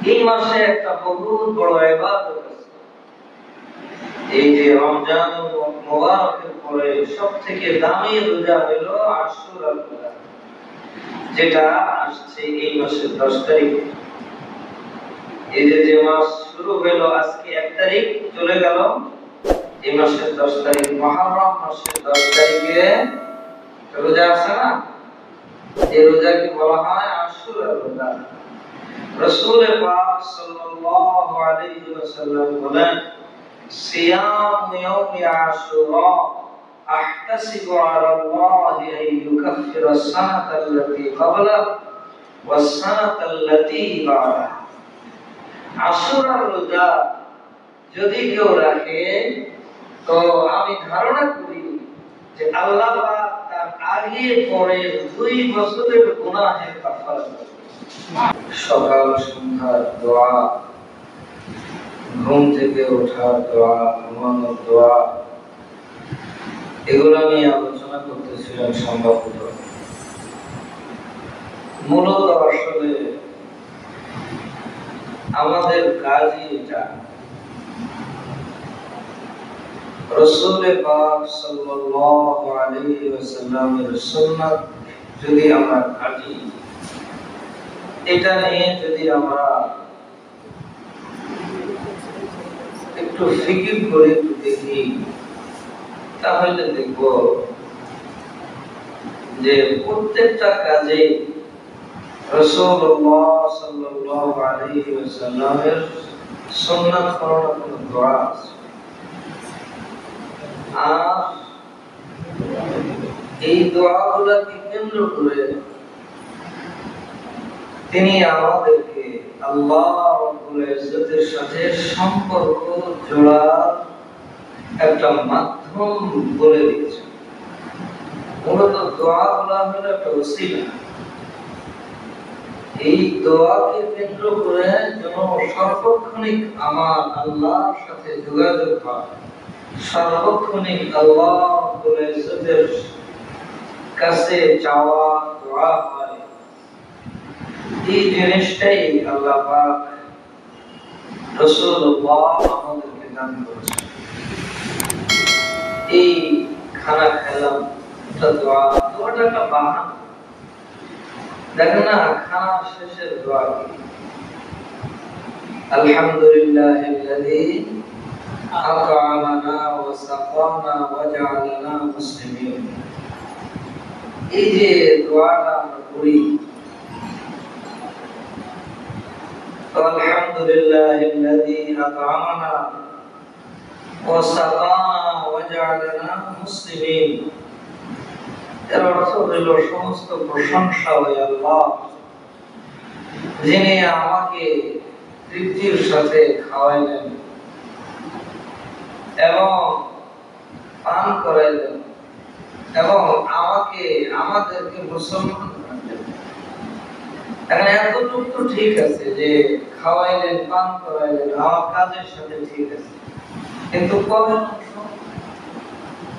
এই মাসে একটা বহুত বড় ইবাদত আছে। এই যে রমজান মুবারকের পরে সবথেকে দামি রোজা হলো আশুরা রোজা, যেটা আসছে এই মাসের 10 তারিখ। এই যে মাস শুরু হলো আজকে 1 তারিখ, চলে গেল এই মাসের 10 তারিখ, মুহররম মাসের 10 তারিখে রোজা আছে না, এই রোজাকে বলা হয় আশুরা রোজা। রাসূল পাক সাল্লাল্লাহু আলাইহি ওয়াসাল্লাম বলেন, সিয়াম ইয়াউমি আশুরা আহতাসিবু আলা আল্লাহি আন ইউকাফিরা আস-সানাতা আল্লাতী ক্বাবলা ওয়াস-সানাতা আল্লাতী বা'দা। আশুরা রোজা যদি কেউ রাখে তো আমি ধারণা করি যে আল্লাহ পাক তার আগে পরে 2 বছরের গুনাহের কাফারা করবেন। সকাল সন্ধ্যার দোয়া, ঘুম থেকে ওঠার দোয়া, ঘুমানোর দোয়া, এগুলো নিয়ে আলোচনা করতেছিলাম সম্ভবত। মূলত আসলে আমাদের কাজই এটা। রাসূল পাক সাল্লাল্লাহু আলাইহি ওয়াসাল্লামের সুন্নাত যদি আমরা কাটি, এটা নিয়ে যদি আমরা একটু ফিকির করে একটু দেখি, তাহলে দেখব যে প্রত্যেকটা কাজে রাসূলুল্লাহ সাল্লাল্লাহু আলাইহি ওয়াসাল্লামের সুন্নাত ফলো কোনো দোয়া আছে। আর এই দোয়াগুলোকে কেন্দ্র করে তিনি আমাদেরকে আল্লাহ রাব্বুল ইজ্জতের সাথে সম্পর্ক জোড়ার একটা মাধ্যম বলে দিয়েছেন। মূলত দোয়াগুলো হলো একটা ওসিলা। এই দোয়াকে কেন্দ্র করে যেন সার্বক্ষণিক আমার আল্লাহর সাথে যোগাযোগ হয়, সার্বক্ষণিক আল্লাহ রাব্বুল ইজ্জতের কাছে চাওয়া দোয়া হয়, এই জিনিসটাই আল্লাহ পাক রাসূলুল্লাহ আমাদেরকে দান করেছেন। এই খানা খেলাম, এটা দোয়া, দোয়াটা একটা বাহানা। দেখেন না, খানা শেষের দোয়া কি? আলহামদুলিল্লাহিল্লাযী আত'আমানা ওয়া সাকানা ওয়া জা'আলানা মুসলিমিন। এই যে দোয়াটা আমরা করি, আলহামদুলিল্লাহিল্লাযী আত'আমানা ওয়া সাকানা ওয়া জা'আলানা মুসলিমিন, এর অর্থ হইল সমস্ত প্রশংসা ওই আল্লাহ, যিনি আমাকে তৃপ্তির সাথে খাওয়াইলেন এবং পান করাইলেন এবং আমাদেরকে মুসলমান বানাইলেন। এখন এতটুকু তো ঠিক আছে যে খাওয়াইলেন, পান করাইলেন, আমার কাজের সাথে ঠিক আছে, কিন্তু কবে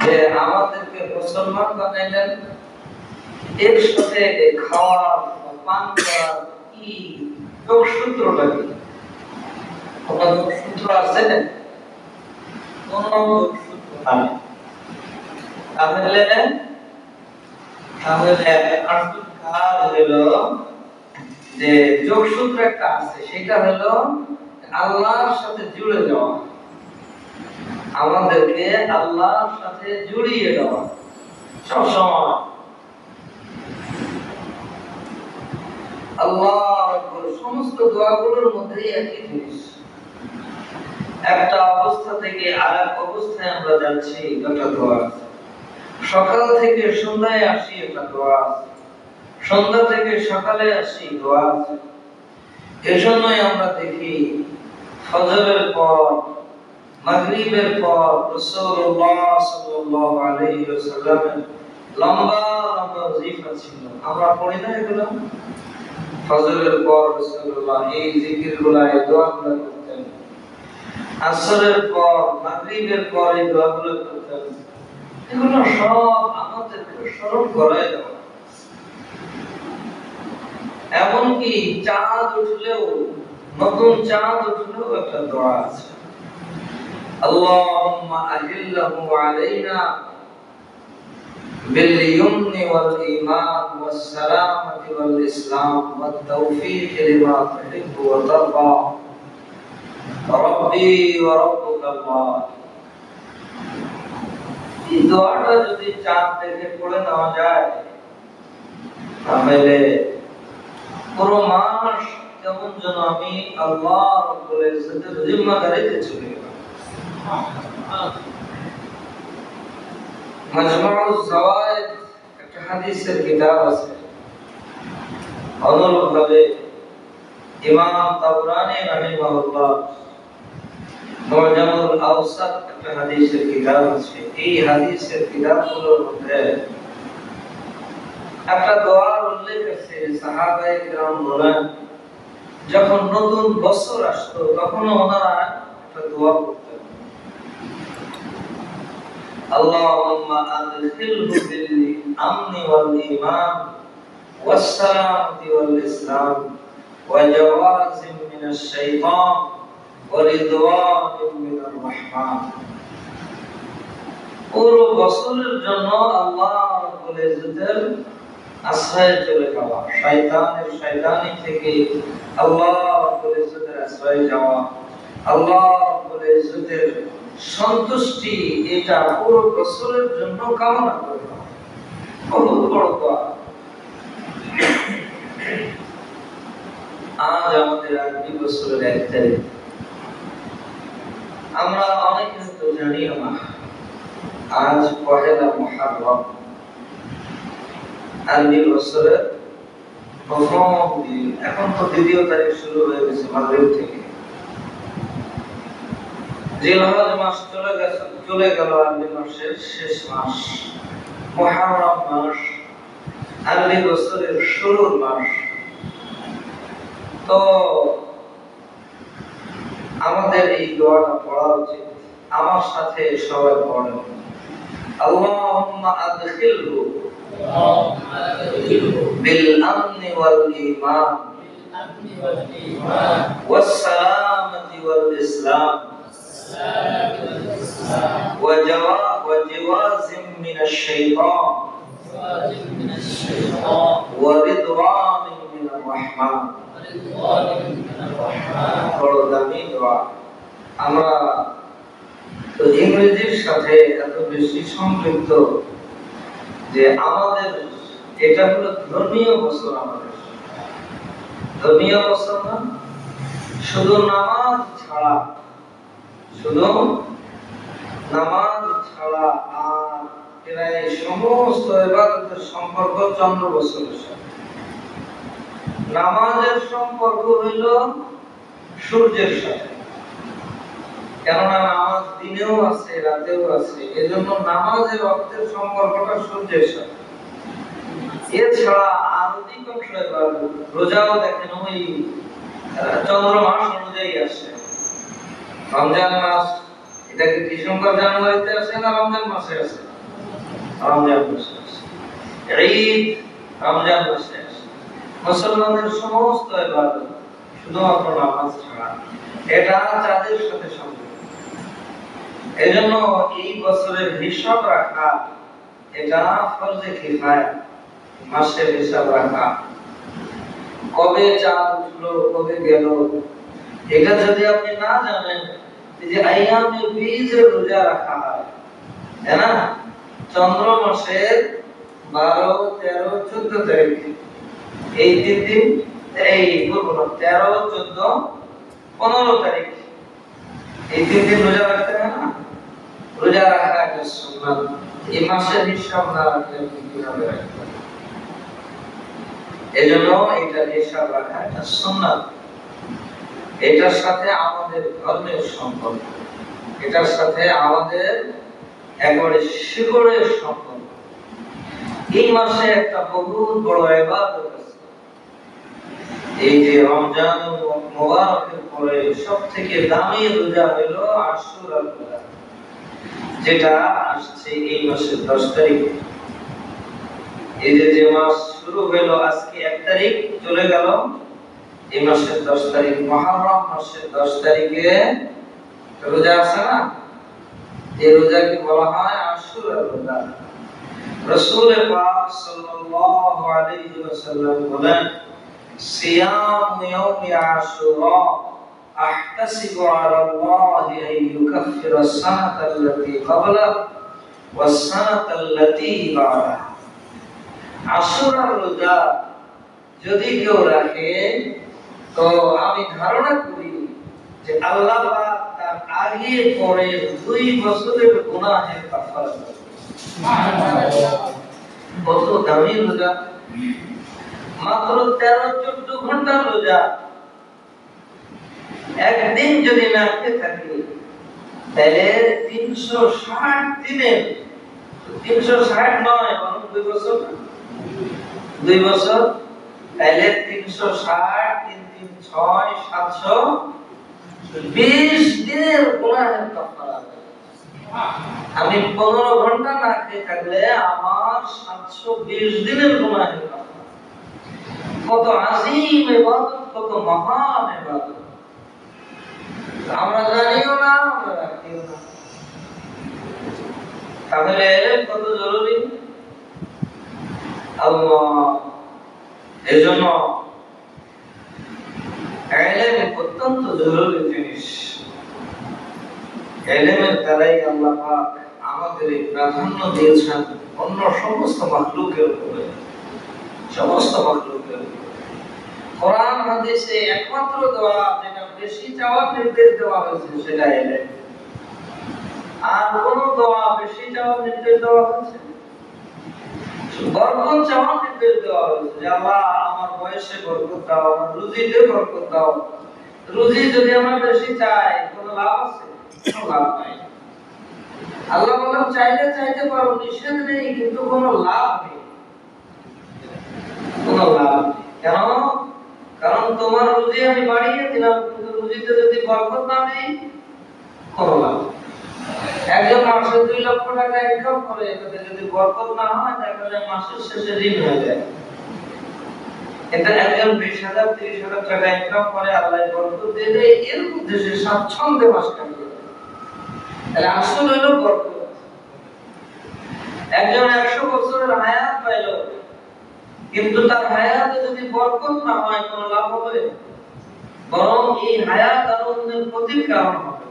যে আমাদেরকে মুসলমান বানাইলেন, এর সাথে খাওয়া পান করা কি যোগসূত্রটা কি? কোনো যোগসূত্র আছে? কোনো যোগসূত্র নাই। তাহলে আসল কাজ হলো যে যোগসূত্র একটা আছে, সেটা হলো আল্লাহর সাথে জুড়ে যাওয়া, আমাদেরকে আল্লাহর সাথে জড়িয়ে দেওয়া সব সময়। আল্লাহর সমস্ত দোয়াগুলোর মধ্যে একই জিনিস, একটা অবস্থা থেকে আরেক অবস্থায় আমরা যাচ্ছি, একটা দোয়া আছে। সকাল থেকে সন্ধ্যায় আসি, একটা দোয়া আছে। সন্ধ্যা থেকে সকালে আসি, দোয়া আছে। এজন্যই আমরা দেখি ফজরের পর, মাগরিবের পর রাসূলুল্লাহ সাল্লাল্লাহু আলাইহি ওয়াসাল্লামের লম্বা লম্বা ওয়াজিফা ছিল। আমরা পড়ি না এগুলো? ফজরের পর রাসূলুল্লাহ এই জিকিরগুলো, এই দোয়াগুলো করতেন। আসরের পর, মাগরিবের পর এই দোয়াগুলো করতেন। এগুলো সব আমাদেরকে স্মরণ করায় দেওয়া। এমনকি চাঁদ উঠলেও নতুন চাঁদ উঠলেও একটা দোয়া আছে, আল্লাহুম্মা আহিল্লাহু আলাইনা বিল ইয়ুমনি ওয়াল ঈমান ওয়াস সালামাতি ওয়াল ইসলাম ওয়াত তাওফীক লিমা তুহিব্বু ওয়া তারদা রাব্বি ওয়া রাব্বুকাল্লাহ। এই দোয়াটা যদি চাঁদ দেখে পড়ে নেওয়া যায় তাহলে পুরো মাস কেমন যেন আমি আল্লাহ রাব্বুল ইজ্জতের জিম্মাদারিতে চলে গেলাম। মাজমাউজ যাওয়ায়েদ একটা হাদিসের কিতাব আছে, অনুরূপভাবে ইমাম তাবরানী রাহিমাহুল্লাহ মুআজামুল আওসাত একটা হাদিসের কিতাব আছে। এই হাদিসের কিতাবগুলোর মধ্যে একটা দোয়ার উল্লেখ আছে। সাহাবায়ে কিরাম বলেন যখন নতুন বছর আসতো তখন ওনারা একটা দোয়া করতেন, আল্লাহুম্মা আদখিলহু বিল আমনি ওয়াল ঈমান ওয়াস সালামতি ওয়াল ইসলাম ওয়া জাওয়াজিম মিনাশ শাইতান ওয়া রিদওয়ানিম মিনার রাহমান। পুরো বছরের জন্য আল্লাহ রাব্বুল ইজ্জতের আশ্রয়ে চলে যাওয়া, শয়তানি থেকে আল্লাহ রাব্বুল ইজ্জতের আশ্রয়ে যাওয়া, আল্লাহ রাব্বুল ইজ্জতের সন্তুষ্টি, এটা পুরো বছরের জন্য কামনা করা বহুত বড় দোয়া। আজ আমাদের আরবি বছরের 1 তারিখ। আমরা অনেকে তো জানি না আজ পহেলা মুহররম, আরবি বছরের প্রথম দিন। এখন তো দ্বিতীয় তারিখ শুরু হয়ে গেছে মাগরিব থেকে। জিলহজ মাস চলে গেল, আরবি মাসের শেষ মাস। মুহররম মাস আরবি বছরের শুরুর মাস। তো আমাদের এই দোয়াটা পড়া উচিত। আমার সাথে সবাই পড়েন, আল্লাহুম্মা আদখিলহু বিল আমনি ওয়াল ঈমান ওয়াস সালামাতি ওয়াল ইসলাম ওয়া জাওয়াজিম মিনাশ শাইতান ওয়া রিদওয়ানিম মিনার রাহমান। বড় দামি দোয়া। আমরা তো ইংরেজির সাথে এত বেশি সম্পৃক্ত যে আমাদের এটা হলো ধর্মীয় বছর। আমাদের ধর্মীয় বছর না, শুধু নামাজ ছাড়া আর এরা এই সমস্ত ইবাদতের সম্পর্ক চন্দ্র বছরের সাথে। নামাজের সম্পর্ক হইল সূর্যের সাথে, কেননা নামাজ দিনেও আছে রাতেও আছে, এজন্য নামাজের অর্থের সম্পর্কটা সূর্যের সাথে। এছাড়া আর অধিকাংশ রোজাও দেখেন ওই চন্দ্র মাস অনুযায়ী আসে। রমজান মাস এটা কি ডিসেম্বর জানুয়ারিতে আসে না রমজান মাসে আসে? রমজান মাসে আসে। ঈদ রমজান মাসে আসে। মুসলমানদের সমস্ত ইবাদত শুধুমাত্র নামাজ ছাড়া এটা চাঁদের সাথে সম্পর্কিত। এজন্য এই বছরের হিসাব রাখা এটা ফরজে কিফায়া। মাসের হিসাব রাখা, কবে চাঁদ উঠলো কবে গেল, এটা যদি আপনি না জানেন, যে আইয়ামে বীজের রোজা রাখা হয়, তাই না? চন্দ্র মাসের 12, 13, 14 তারিখ, এই 3 দিন, এই 13, 14, 15 তারিখ, এই 3 দিন রোজা রাখতে হয় না? রোজা রাখা একটা সুন্নাত। এই মাসের হিসাব না রাখলে কিভাবে রাখবেন? এজন্য এটা হিসাব রাখা একটা সুন্নাত। এটার সাথে আমাদের ধর্মের সম্পর্ক, এটার সাথে আমাদের একেবারে শিকড়ের সম্পর্ক। এই মাসে একটা বহুত বড় ইবাদত আছে। এই যে রমজান মুবারকের পরে সবথেকে দামি রোজা হলো আশুরা রোজা, যেটা আসছে এই মাসের 10 তারিখ। এই যে মাস শুরু হলো আজকে 1 তারিখ, চলে গেল এই মাসের 10 তারিখ মুহররম মাসের 10 তারিখে রোজা আছে না, এই রোজাকে বলা হয় আশুরা রোজা। রাসূল পাক সাল্লাল্লাহু আলাইহি ওয়াসাল্লাম বলেন, সিয়াম ইয়াউমি আশুরা আহতাসিবু আলা আল্লাহি আন ইউকাফিরা আস-সানাতা আল্লাতী ক্বাবলা ওয়াস-সানাতা আল্লাতী বা'দা। আশুরা রোজা যদি কেউ রাখে তো আমি ধারণা করি যে আল্লাহ পাক তার আগে পরে 2 বছরের গুনাহের কাফারা করবে। সুবহানাল্লাহ, কত দামি রোজা! মাত্র 13-14 ঘন্টা রোজা। একদিন যদি না খেয়ে থাকি তাহলে 360 দিনের, 360 নয় বরং 2 বছর, 2 বছর, তাহলে 360 3 3 6 720 দিনের গুনাহের কাফারা। আমি 15 ঘন্টা না খেয়ে থাকলে আমার 720 দিনের গুনাহের কাফারা। কত আযীম ইবাদত, কত মহান ইবাদত! আমরা জানিও না, আমরা রাখিও না। তাহলে ইলম কত জরুরি! আল্লাহ এজন্য ইলম অত্যন্ত জরুরি জিনিস। ইলমের দ্বারাই আল্লাহ পাক আমাদের প্রাধান্য দিয়েছেন অন্য সমস্ত মাখলুকের উপরে, সমস্ত মাখলুকের উপরে। কোরআন হাদিসে একমাত্র দোয়া যেটা বেশি চাওয়ার নির্দেশ দেওয়া হয়েছে সেটা ইলম। আর কোন দোয়া বেশি চাওয়ার নির্দেশ দেওয়া হয়েছে? বরকত চাওয়ার নির্দেশ দেওয়া হয়েছে যে আল্লাহ আমার বয়সে বরকত দাও, আমার রুজিতে বরকত দাও। রুজি যদি আমরা বেশি চাই কোনো লাভ আছে? কোনো লাভ নাই। আল্লাহ বলেন চাইলে চাইতে পারো, নিষেধ নেই, কিন্তু কোনো লাভ নেই, কোনো লাভ নেই। কেন? কারণ তোমার রুজি আমি বাড়িয়ে দিলাম, কিন্তু রুজিতে যদি বরকত না নেই কোনো লাভ নেই। একজন মাসে 2 লক্ষ টাকা ইনকাম করে, এতে যদি বরকত না হয় তাহলে মাসের শেষে ঋণ হয়ে যায়। এটা একজন 20,000 30,000 টাকা ইনকাম করে, আল্লাহ বরকত দিয়ে দেয়, এর মধ্যে সে স্বাচ্ছন্দ্যে মাস কাটিয়ে দেয়। তাহলে আসল হলো বরকত। একজন 100 বছরের হায়াত পাইল, কিন্তু তার হায়াতে যদি বরকত না হয় কোনো লাভ হবে? বরং এই হায়াত আরো অন্যের ক্ষতির কারণ হবে।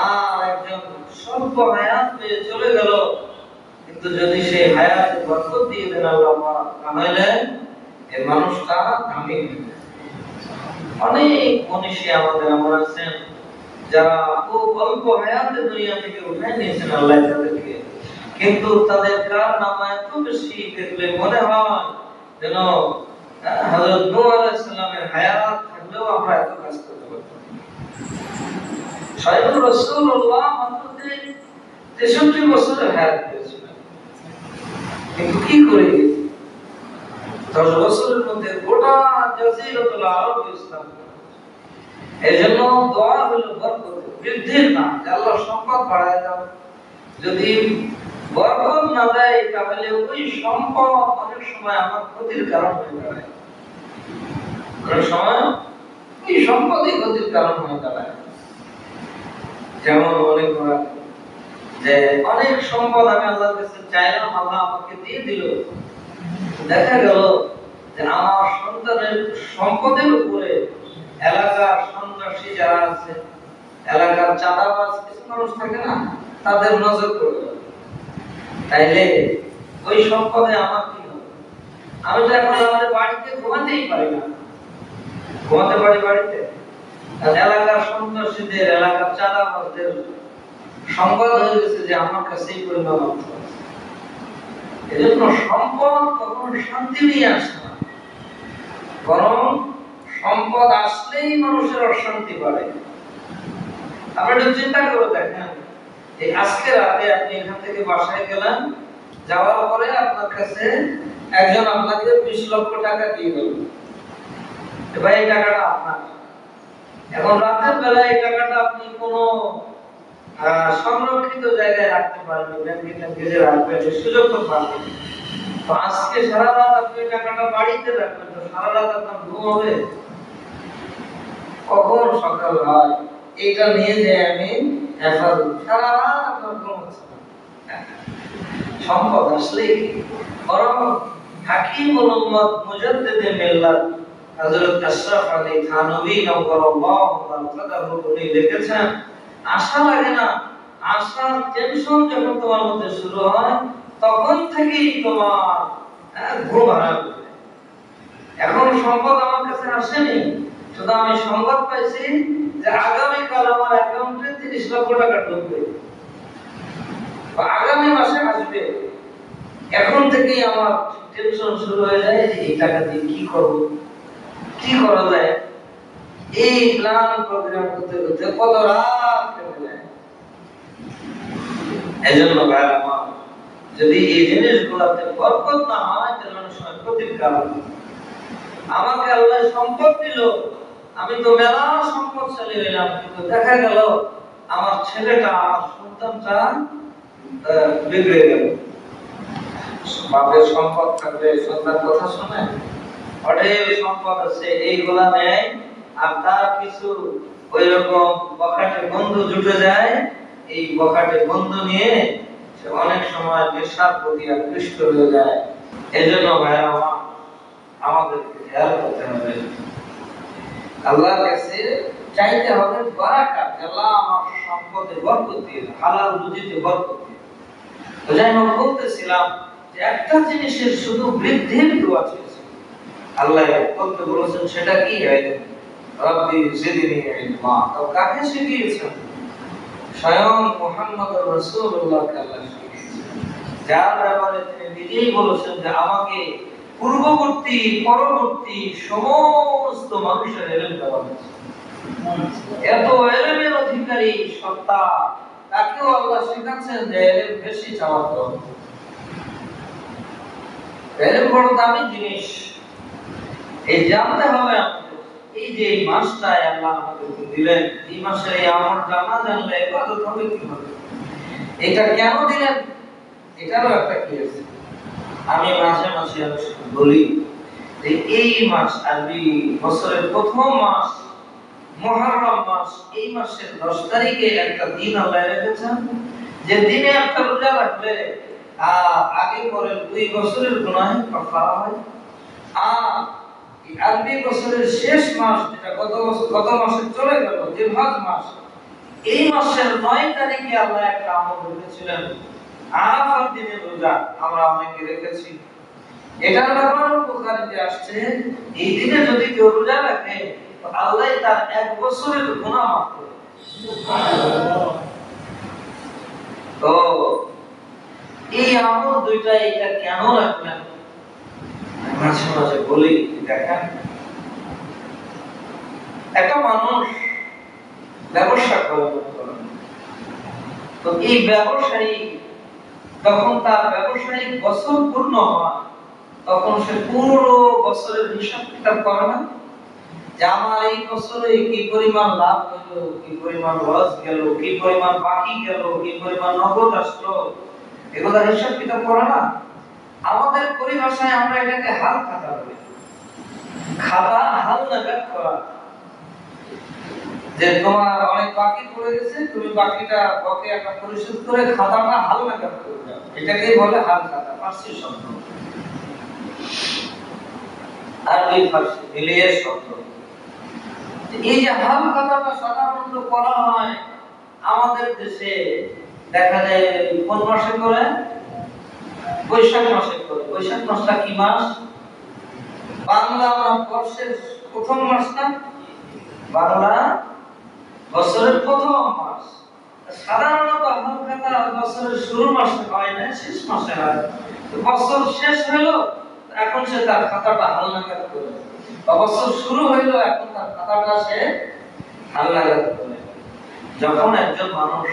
আর একজন স্বল্প হায়াত পেয়ে চলে গেল, কিন্তু যদি সেই হায়াতে বরকত দিয়ে দেন আল্লাহ পাক, তাহলে এই মানুষটা দামি হয়ে যায়। অনেক মনীষী আমাদের এমন আছেন যারা খুব অল্প হায়াতে দুনিয়া থেকে উঠায় নিয়েছেন আল্লাহ তাদেরকে, কিন্তু তাদের কারনামা এত বেশি দেখলে মনে হয় যেন হযরত নূহ আলাইহিস সালামের হায়াত থাকলেও আমরা এত কাজ করতে পারতাম। স্বয়ং রাসূলুল্লাহ মাত্র 63 বছরের হায়াত পেয়েছিলেন, কিন্তু কি করে 10 বছরের মধ্যে গোটা জাজিরাতুল আরব ইসলাম। এজন্য দোয়া হলো বরকত বৃদ্ধির না, আল্লাহ সম্পদ বাড়ায় দাও। যদি বরকত না দেয় তাহলে ওই সম্পদ অনেক সময় আমার ক্ষতির কারণ হয়ে দাঁড়ায়, অনেক সময় ওই সম্পদই ক্ষতির কারণ হয়ে দাঁড়ায়। যেমন মনে করা যে অনেক সম্পদ আমি আল্লাহর কাছে চাইলাম, আল্লাহ আমাকে দিয়ে দিল, দেখা গেল যে আমার সন্তানের সম্পদের উপরে এলাকার সন্ত্রাসী যারা আছে, এলাকার চাঁদাবাজ কিছু মানুষ থাকে না, তাদের নজর পড়ে গেল। তাইলে ওই সম্পদে আমার কি হবে? আমি তো এখন আমাদের বাড়িতে ঘুমাতেই পারি না, ঘুমাতে পারি বাড়িতে? এলাকার সন্ত্রাসীদের, এলাকার চাঁদাবাজদের সংবাদ হয়ে গেছে যে আমার কাছেই পরিমাণ অর্থ আছে। এজন্য সম্পদ কখনো শান্তি নিয়ে আসে না, বরং সম্পদ আসলেই মানুষের অশান্তি বাড়ে। আপনি একটু চিন্তা করে দেখেন, এই আজকে রাতে আপনি এখান থেকে বাসায় গেলেন, যাওয়ার পরে আপনার কাছে একজন আপনাকে 20 লক্ষ টাকা দিয়ে গেল, ভাই এই টাকাটা আপনার। এখন রাতের বেলা এই টাকাটা আপনি কোনো সংরক্ষিত জায়গায় রাখতে পারবেন, ব্যাংকে রাখবেন, সুযোগ তো পাবেন। তো আজকে সারা রাত আপনি টাকাটা বাড়িতে রাখবেন, তো সারা রাত আপনার ঘুম হবে? কখন সকাল হয় এটা নিয়ে যে আমি হেফাজত, সারা রাত আপনার ঘুম হচ্ছে না। সম্পদ আসলে বরং হাকিমুল উম্মত মুজাদ্দিদে মিল্লাত হযরত আশরাফ আলী থানভী নওয়ারাল্লাহু তাআলা উনি লিখেছেন, আশা লাগে না, আশার টেনশন যখন তোমার মধ্যে শুরু হয় তখন থেকেই তোমার ঘুম হারাম। এখন সম্পদ আমার কাছে আসেনি, শুধু আমি সংবাদ পাইছি যে আগামীকাল আমার অ্যাকাউন্টে 30 লক্ষ টাকা ঢুকবে বা আগামী মাসে আসবে। এখন থেকেই আমার টেনশন শুরু হয়ে যায় যে এই টাকা দিয়ে কি করব, কি করা যায়। এই প্ল্যান প্রোগ্রাম করতে করতে কত রাত কেটে যায়। এজন্য ভাই আমার, যদি এই জিনিসগুলোতে বরকত না হয় তাহলে অনেক সময় ক্ষতির কারণ। আমাকে আল্লাহ সম্পদ দিল, আমি তো মেলা সম্পদশালী হইলাম, কিন্তু দেখা গেল আমার ছেলেটা, আমার সন্তানটা বিগড়ে গেল। বাপের সম্পদ থাকলে সন্তান কথা শোনে, অঢেল সম্পদ আছে, এইগুলা নেয় আর তার কিছু ওই রকম বখাটে বন্ধু জুটে যায়, এই বখাটে বন্ধু নিয়ে সে অনেক সময় নেশার প্রতি আকৃষ্ট হয়ে যায়। এজন্য ভাইরা আমাদেরকে খেয়াল করতে হবে, আল্লাহর কাছে চাইতে হবে বারাকাত, আল্লাহ আমার সম্পদে বরকত দিয়ে, হালাল রুজিতে বরকত দিয়ে। তো যাই হোক, বলতেছিলাম যে একটা জিনিসের শুধু বৃদ্ধির দোয়া চেয়েছে আল্লাহ বলতে বলেছেন, সেটা কি? রব্বি জিদনি ইলমা। তো কাকে শিখিয়েছেন? স্বয়ং মুহাম্মদুর রাসূলুল্লাহকে আল্লাহ শিখিয়েছেন, যার ব্যাপারে তিনি নিজেই বলেছেন যে আমাকে পূর্ববর্তী পরবর্তী সমস্ত মানুষের ইলম দেওয়া হয়েছে। এত ইলমের অধিকারী সত্তা, তাকেও আল্লাহ শিখাচ্ছেন যে ইলম বেশি চাওয়া দরকার। ইলম বড় দামি জিনিস, এই জানতে হবে আমাদের। এই যে এই মাসটায় আল্লাহ আমাদেরকে দিলেন, এই মাসে এই আমলটা না জানলে ইবাদত হবে কিভাবে? এটা কেন দিলেন, এটারও একটা কি আছে। আমি মাঝে মাঝে বলি যে এই মাস আরবি বছরের প্রথম মাস মুহররম মাস, এই মাসের 10 তারিখে একটা দিন আল্লাহ রেখেছেন, যে দিনে একটা রোজা রাখলে আগে পরে 2 বছরের গুনাহ কাফারা হয়। আর এই আরবি বছরের শেষ মাস, যেটা গত মাসে চলে গেল, জিলহজ মাস, এই মাসের 9 তারিখে আল্লাহ একটা আমল রেখেছিলেন, আরাফার দিনের রোজা। আমরা অনেকে রেখেছি। এটার ব্যাপারে বুখারীতে আসছে, এই দিনে যদি কেউ রোজা রাখে তো আল্লাহ তার 1 বছরের গুনাহ মাফ করে। সুবহানাল্লাহ। তো এই আমল দুইটা, এটা কেন রাখলেন? মাঝে মাঝে বলি, দেখেন একটা মানুষ ব্যবসা করে, তো এই ব্যবসায়ী যখন তার ব্যবসায়িক বছর পূর্ণ হয় তখন সে পুরো বছরের হিসাব কিতাব করে না, যে আমার এই বছরে কি পরিমাণ লাভ হলো, কি পরিমাণ লস গেল, কি পরিমাণ বাকি গেল, কি পরিমাণ নগদ আসলো, এগুলা হিসাব কিতাব করে না। আমাদের পরিভাষায় আমরা এটাকে হাল খাতা বলি। খাতা হাল নাগাদ করা, যে তোমার অনেক বাকি পড়ে গেছে, তুমি বাকিটা বকেয়াটা পরিশোধ করে খাতাটা হাল নাগাদ করে দাও, এটাকেই বলে হাল খাতা। ফার্সি শব্দ, আরবি ফার্সি মিলিয়ে শব্দ। এই যে হাল খাতাটা সাধারণত করা হয় আমাদের দেশে, দেখা যায় কোন মাসে করে? বৈশাখ মাসে করে। বৈশাখ মাসটা কি মাস? বাংলা বর্ষের প্রথম মাস না? বাংলা বছরের প্রথম মাস। সাধারণত হালখাতা বছরের শুরু মাসে হয় না, শেষ মাসে হয়। বছর শেষ হলো, এখন সে তার খাতাটা হালনাগাদ করে। বছর শুরু হইলো, এখন তার খাতাটা সে হালনাগাদ করে। যখন একজন মানুষ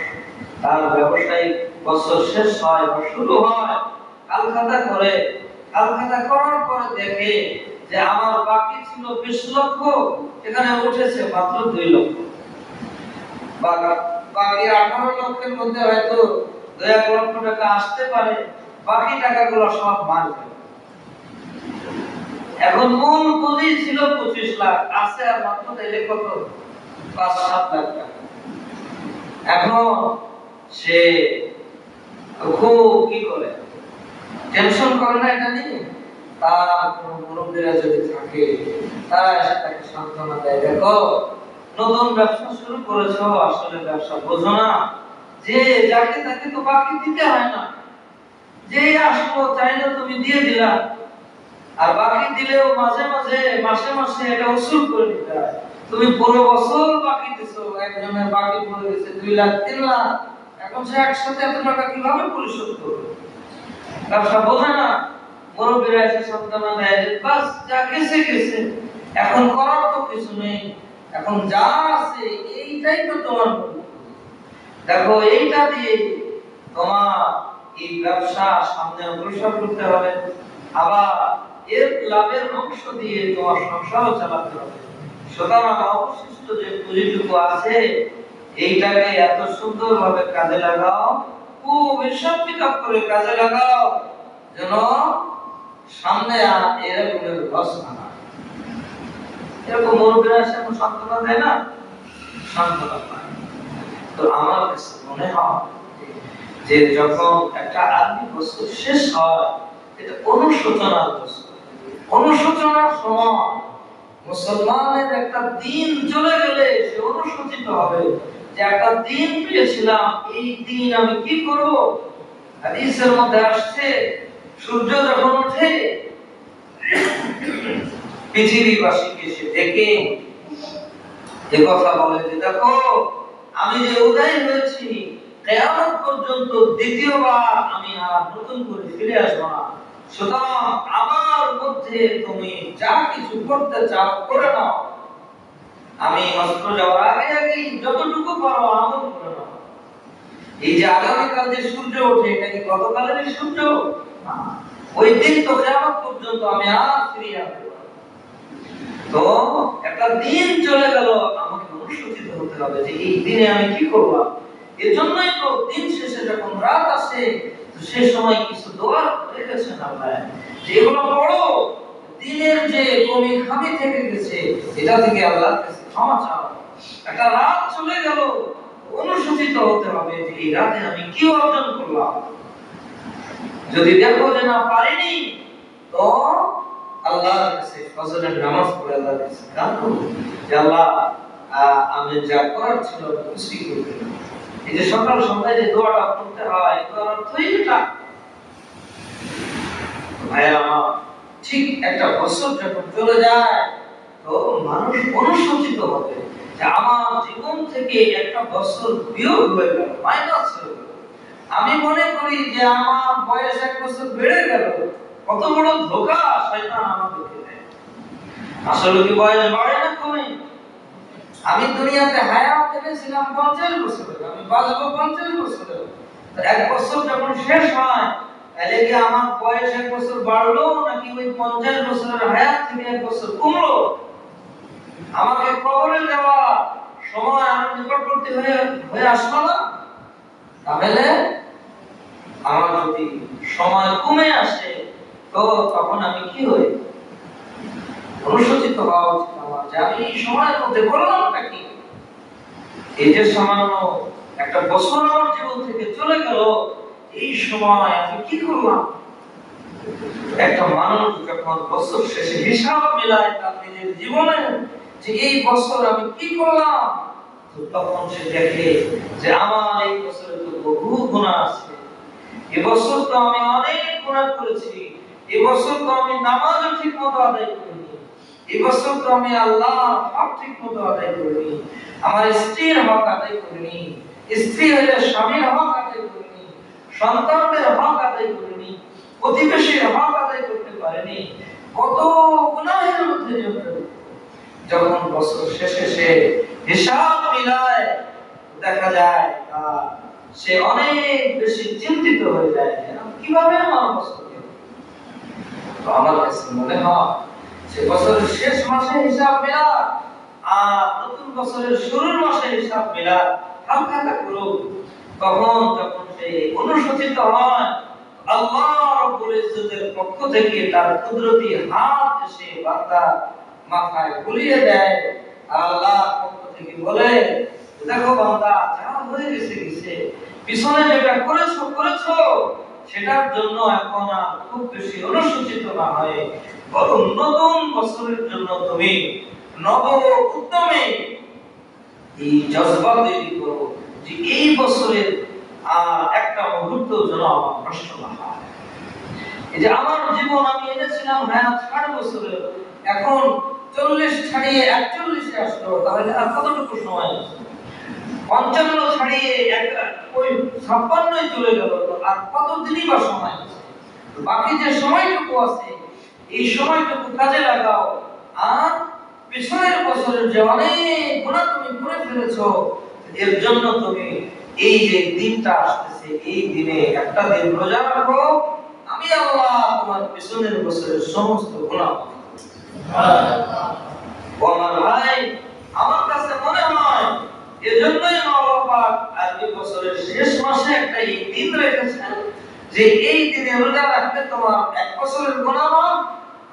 তার ব্যবসায়িক বছর শেষ হয় বা শুরু হয়, হালখাতা করে, হালখাতা করার পরে দেখে যে আমার বাকি ছিল 20 লক্ষ, এখানে উঠেছে মাত্র 2 লক্ষ। বাকি 18 লক্ষের মধ্যে হয়তো 2-1 লক্ষ টাকা আসতে পারে, বাকি টাকাগুলো সব মারবে। এখন মূল পুঁজি ছিল 25 লাখ, আছে আর মাত্র তাইলে কত 5-7 লাখ টাকা। এখন সে খুব কি করে টেনশন করে না এটা নিয়ে। তার কোনো মুরব্বীরা যদি থাকে তারা এসে তাকে সান্ত্বনা দেয়, দেখো নতুন ব্যবসা শুরু করেছো, আসলে ব্যবসা বোঝো না যে যাকে তাকে তো বাকি দিতে হয় না, যে আসলো চাইলে তুমি দিয়ে দিলা, আর বাকি দিলেও মাঝে মাঝে মাসে মাসে এটা উসুল করে নিতে হয়। তুমি পুরো বছর বাকি দিছো, একজনের বাকি পড়ে গেছে 2 লাখ 3 লাখ, এখন সে একসাথে এত টাকা কিভাবে পরিশোধ করবে? ব্যবসা বোঝে না। মুরব্বীরা এসে সান্ত্বনা দেয় যে বাস যা গেছে গেছে, এখন করার তো কিছু নেই, এখন যা আছে এইটাই তো তোমার। দেখো এইটা দিয়ে তোমার এই ব্যবসা সামনে অগ্রসর করতে হবে, আবার এর লাভের অংশ দিয়ে তোমার সংসারও চালাতে হবে। সুতরাং অবশিষ্ট যে পুঁজিটুকু আছে এইটাকে এত সুন্দরভাবে কাজে লাগাও, খুব হিসাব কিতাব করে কাজে লাগাও, যেন সামনে আর এরকমের লস না হয়। এরকম মুরব্বীরা এসে সান্ত্বনা দেয় না, সান্ত্বনা পায়। তো আমার কাছে মনে হয় যে যখন একটা আর্থিক বছর শেষ হয়, এটা অনুশোচনার বছর। অনুশোচনার সময় মুসলমানের একটা দিন চলে গেলে সে অনুশোচিত হবে যে একটা দিন পেয়েছিলাম, এই দিন আমি কি করব? হাদিসের মধ্যে আসছে সূর্য যখন ওঠে পৃথিবীবাসীকে সে দেখে এ কথা বলে যে দেখো আমি যে উদয় হয়েছি, কিয়ামত পর্যন্ত দ্বিতীয়বার আমি আর নতুন করে ফিরে আসবো না। সুতরাং আমার মধ্যে তুমি যা কিছু করতে চাও করে নাও, আমি অস্ত্র যাওয়ার আগে আগে যতটুকু পারো আমল করে নাও। এই যে আগামীকাল যে সূর্য ওঠে, এটা কি গতকালের সূর্য? ওই দিন তো কিয়ামত পর্যন্ত আমি আর ফিরে আসবো না। তো একটা দিন চলে গেল, আমাকে অনুশোচিত হতে হবে যে এই দিনে আমি কি করলাম। এজন্যই তো দিন শেষে যখন রাত আসে, তো সে সময় কিছু দোয়া রেখেছেন আল্লাহ, যেগুলো বড় দিনের যে কমি খামি থেকে গেছে, এটা থেকে আল্লাহর কাছে ক্ষমা চাও। একটা রাত চলে গেল, অনুশোচিত হতে হবে যে এই রাতে আমি কি অর্জন করলাম। যদি দেখো যে না পারিনি, তো আল্লাহর কাছে ফজরের নামাজ পড়ে আল্লাহর কাছে কাঁদো যে আল্লাহ আমি যা করার ছিল খুশি করে। এই যে সকাল সন্ধ্যায় যে দোয়াটা পড়তে হয়, দোয়ার অর্থই এটা। ভাইয়া আমার ঠিক একটা বছর যখন চলে যায়, তো মানুষ অনুশোচিত হবে যে আমার জীবন থেকে একটা বছর বিয়োগ হয়ে গেল, মাইনাস হয়ে গেল। আমি মনে করি যে আমার বয়স 1 বছর বেড়ে গেল, কত বড় ধোঁকা শয়তান আমাদেরকে দেয়। আসলে কি বয়স বাড়ে না কমে? আমি দুনিয়াতে হায়াত পেয়েছিলাম 50 বছরের, আমি বাঁচবো 50 বছরের। 1 বছর যখন শেষ হয়, তাহলে কি আমার বয়স 1 বছর বাড়লো নাকি ওই 50 বছরের হায়াত থেকে 1 বছর কমলো? আমাকে কবরে যাওয়া সময় আমার নিকটবর্তী হয়ে আসলো না? তাহলে আমার যদি সময় কমে আসে, তো তখন আমি কি হই? অনুশোচিত হওয়া উচিত আমার যে আমি এই সময়ের মধ্যে করলামটা কি? এই যে সামান্য একটা বছর আমার জীবন থেকে চলে গেল, এই সময় আমি কি করলাম? একটা মানুষ যখন বছর শেষে হিসাব মেলায় তার নিজের জীবনে যে এই বছর আমি কি করলাম, তো তখন সে দেখে যে আমার এই বছরে তো বহু গুনাহ আছে। এই বছর তো আমি অনেক গুনাহ করেছি। এই বছর তো আমি নামাজও ঠিকমতো আদায় করিনি। এই বছর তো আমি আল্লাহর হক ঠিকমতো আদায় করিনি। আমার স্ত্রীর হক আদায় করিনি। স্ত্রী হলে স্বামীর হক আদায় করিনি। সন্তানদের হক আদায় করিনি। প্রতিবেশীর হক আদায় করতে পারিনি। কত গুনাহের মধ্যে জড়িত। যখন বছর শেষে সে হিসাব মিলায়, দেখা যায় সে অনেক বেশি চিন্তিত হয়ে যায়, কিভাবে আমার বছর গেল। তো আমার কাছে মনে হয় সে বছরের শেষ মাসে হিসাব মেলা আর নতুন বছরের শুরুর মাসে হিসাব মেলা হালকা করুক। তখন যখন সে অনুশোচিত হয়, আল্লাহ রাব্বুল ইজ্জতের পক্ষ থেকে তার কুদরতি হাত এসে বান্দার মাথায় বুলিয়ে দেয়। আল্লাহর পক্ষ থেকে বলে, দেখো বান্দা, যা হয়ে গেছে গেছে, পিছনে যেটা করেছো সেটার জন্য এখন আর খুব বেশি অনুশোচিত না হয়, বরং নতুন বছরের জন্য তুমি নব উদ্যমে এই জজবা তৈরি করো যে এই বছরের আর একটা মুহূর্ত যেন আমার নষ্ট না হয়। এই যে আমার জীবন আমি এনেছিলাম 60 বছরের, এখন 40 ছাড়িয়ে 41 এ আসলো, তাহলে আর কতটুকু সময় আছে? 55 ছাড়িয়ে ওই 56 চলে গেল, আর কত দিনই বা সময় আছে? বাকি যে সময়টুকু আছে এই সময়টুকু কাজে লাগাও। আর পিছনের বছরের যে অনেক গুনাহ তুমি করে ফেলেছো, এর জন্য তুমি এই যে দিনটা আসতেছে এই দিনে একটা দিন রোজা রাখো, আমি আল্লাহ তোমার পিছনের বছরের সমস্ত গুনাহ মাফ করব। সুবহানাল্লাহ। আমার ভাই, আমার কাছে মনে হয় এজন্যই আল্লাহ পাক আরবি বছরের শেষ মাসে একটা এই দিন রেখেছেন যে এই দিনে রোজা রাখলে তোমার এক বছরের গুনাহ মাফ,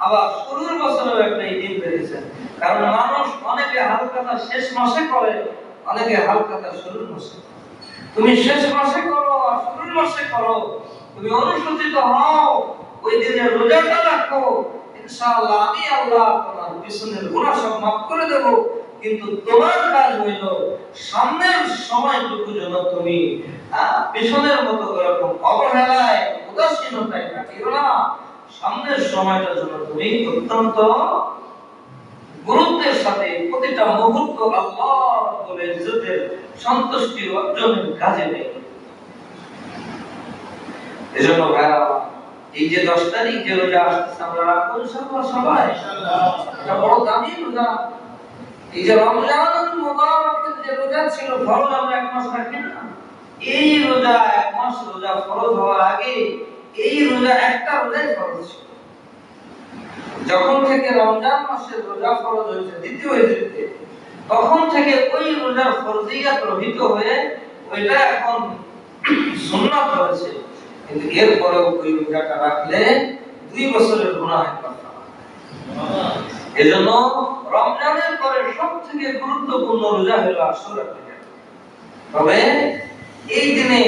আবার শুরুর বছরেও একটা এই দিন রেখেছেন। কারণ মানুষ অনেকে হালকাতা শেষ মাসে করে, অনেকে হালকাতা শুরুর মাসে। তুমি শেষ মাসে করো আর শুরুর মাসে করো, তুমি অনুশোচিত হও, ওই দিনে রোজাটা রাখো, ইনশাআল্লাহ আমি আল্লাহ তোমার পিছনের গুনাহ সব মাফ করে দেব। কিন্তু তোমার কাজ হইল সামনের সময়টুকু যেন তুমি পিছনের মতো এরকম অবহেলায় উদাসীনতায় কাটিও না, সামনের সময়টা যেন তুমি অত্যন্ত গুরুত্বের সাথে প্রতিটা মুহূর্ত আল্লাহ রাব্বুল ইজ্জতের সন্তুষ্টি অর্জনের কাজে নেই। এজন্য ভাইরা, এই যে 10 তারিখ যে রোজা আসছে আমরা রাখবো ইনশাআল্লাহ সবাই। এটা বড় দামি রোজা। এই যে রমজানুল মুবারকের যে রোজা ছিল, ফরজ আমরা 1 মাস রাখি না, এই রোজা 1 মাস রোজা ফরজ হওয়ার আগে এই রোজা একটা রোজাই ফরজ ছিল। যখন থেকে রমজান মাসের রোজা ফরজ হয়েছে দ্বিতীয় হিজরিতে, তখন থেকে ওই রোজার ফরজিয়াত রহিত হয়ে ওইটা এখন সুন্নাত হয়েছে। কিন্তু এরপরেও ওই রোজাটা রাখলে 2 বছরের গুনাহ মাফ হয়। এজন্য রমজানের পরে সবথেকে গুরুত্বপূর্ণ রোজা হলো আশুরা। তবে এই দিনে,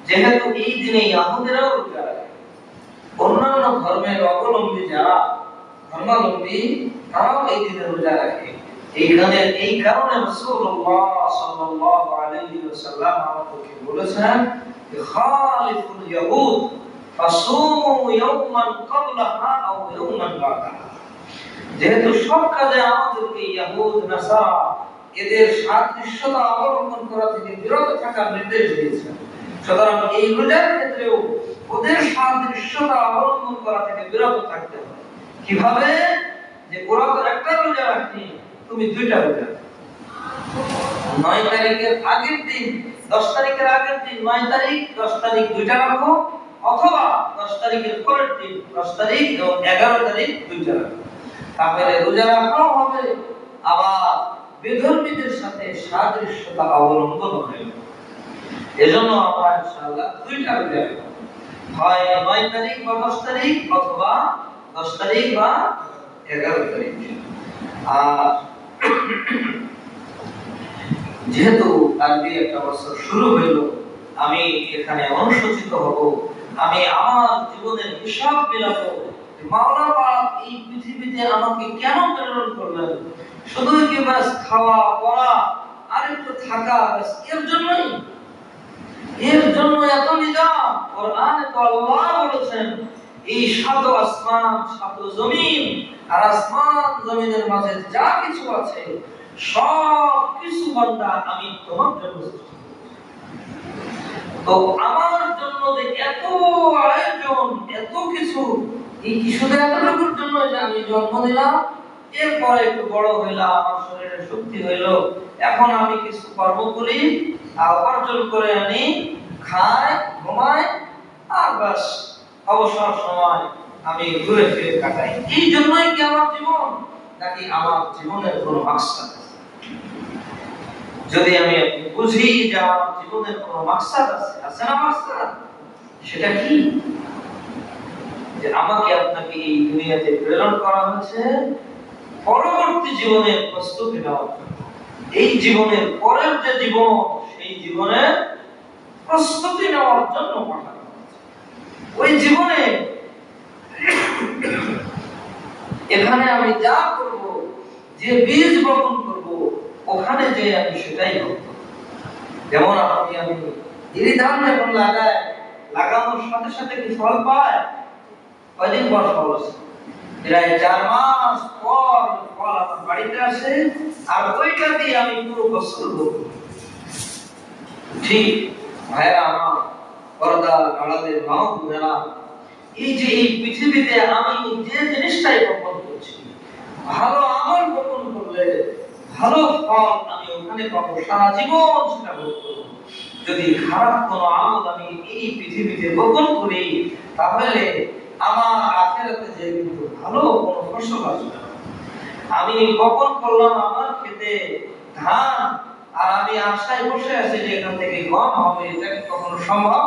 যেহেতু এই দিনে ইহুদিরাও রোজা রাখে, অন্যান্য ধর্মের অবলম্বী যারা ধর্মাবলম্বী তারাও এই দিনে রোজা রাখে। এই কারণে রাসূলুল্লাহ সাল্লাল্লাহু আলাইহি ওয়াসাল্লাম আমাদেরকে বলেছেন যে খালিফুল ইয়াহুদ ফাসুমু ইয়াওমান ক্বাবলাহা আও ইয়াওমান বা'দাহা। যেহেতু সব কাজে আমাদেরকে ইয়াহুদ নাসারা এদের সাদৃশ্যতা অবলম্বন করা থেকে বিরত থাকার নির্দেশ দিয়েছেন, সুতরাং এই রোজার ক্ষেত্রেও ওদের সাদৃশ্যতা অবলম্বন করা থেকে বিরত থাকতে হবে। কিভাবে? যে ওরা তো একটা রোজা রাখে, তুমি 2টা রোজা, 9 তারিখের আগের দিন 10 তারিখের আগের দিন 9 তারিখ 10 তারিখ 2টা রাখো, অথবা 10 তারিখের পরের দিন 10 তারিখ এবং 11 তারিখ 2টা রাখো। তাহলে রোজা রাখাও হবে, আবার বিধর্মীদের সাথে সাদৃশ্যতা অবলম্বন হবে। এজন্য আমরা ইনশাআল্লাহ 2টা রোজা রাখব, হয় 9 তারিখ বা 10 তারিখ, অথবা 10 তারিখ বা 11 তারিখ। আর যেহেতু আরবি একটা বছর শুরু হইল, আমি এখানে অনুশোচিত হব, আমি আমার জীবনের হিসাব মিলাবো। মাওলা পাক এই পৃথিবীতে আমাকে কেন প্রেরণ করলেন? শুধু কি বাস খাওয়া পড়া আর একটু থাকা, বাস এর জন্যই? এর জন্য এত নিজাম? কোরআনে তো আল্লাহ বলেছেন এই 7 আসমান 7 জমিন আর আসমান জমিনের মাঝে যা কিছু আছে সব কিছু বান্দা আমি তোমার জন্য সৃষ্টি করেছি। তো আমার জন্য যে এত আয়োজন, এত কিছু, এই কিছুদের এতটুকুর জন্য যে আমি জন্ম নিলাম, এরপরে একটু বড় হইলাম, আমার শরীরে শক্তি হইল, এখন আমি কিছু কর্ম করি আর উপার্জন করে আনি, খাই, ঘুমাই, আর বাস অবসর সময় আমি ঘুরে ফিরে কাটাই। এই জন্যই কি আমার জীবন? নাকি আমার জীবনের কোনো মাকসাদ আছে? যদি আমি বুঝি যে আমার জীবনের কোনো মাকসাদ আছে, আছে না মাকসাদ? সেটা কি? যে আমাকে আপনাকে এই দুনিয়াতে প্রেরণ করা হয়েছে পরবর্তী জীবনের প্রস্তুতি নেওয়ার জন্য। এই জীবনের পরের যে জীবন, সেই জীবনের প্রস্তুতি নেওয়ার জন্য পাঠানো হয়েছে। ওই জীবনে এখানে আমি যা করব, যে বীজ বপন করব, ওখানে যে আমি সেটাই করব। যেমন আমি এই ধান যখন লাগানোর সাথে সাথে কি ফল পায়? কয়দিন পর ফল আসে? প্রায় 4 মাস পর ফল আমার বাড়িতে আসে, আর ওইটা দিয়ে আমি পুরো বছর ভোগ করি। ঠিক ভাইরা আমার, পর্দা আড়ালের মা ও বোনেরা, এই যে এই পৃথিবীতে আমি যে জিনিসটাই বপন করছি, ভালো আমল বপন করলে ভালো ফল আমি ওখানে পাবো, সারা জীবন সেটা ভোগ করবো। যদি খারাপ কোনো আমল আমি এই পৃথিবীতে বপন করি, তাহলে আমার আখিরাতে যে কিন্তু ভালো কোনো ফসল আসবে না। আমি বপন করলাম আমার ক্ষেতে ধান, আর আমি আশায় বসে আছি যে এখান থেকে গম হবে, এটা কি কখনো সম্ভব?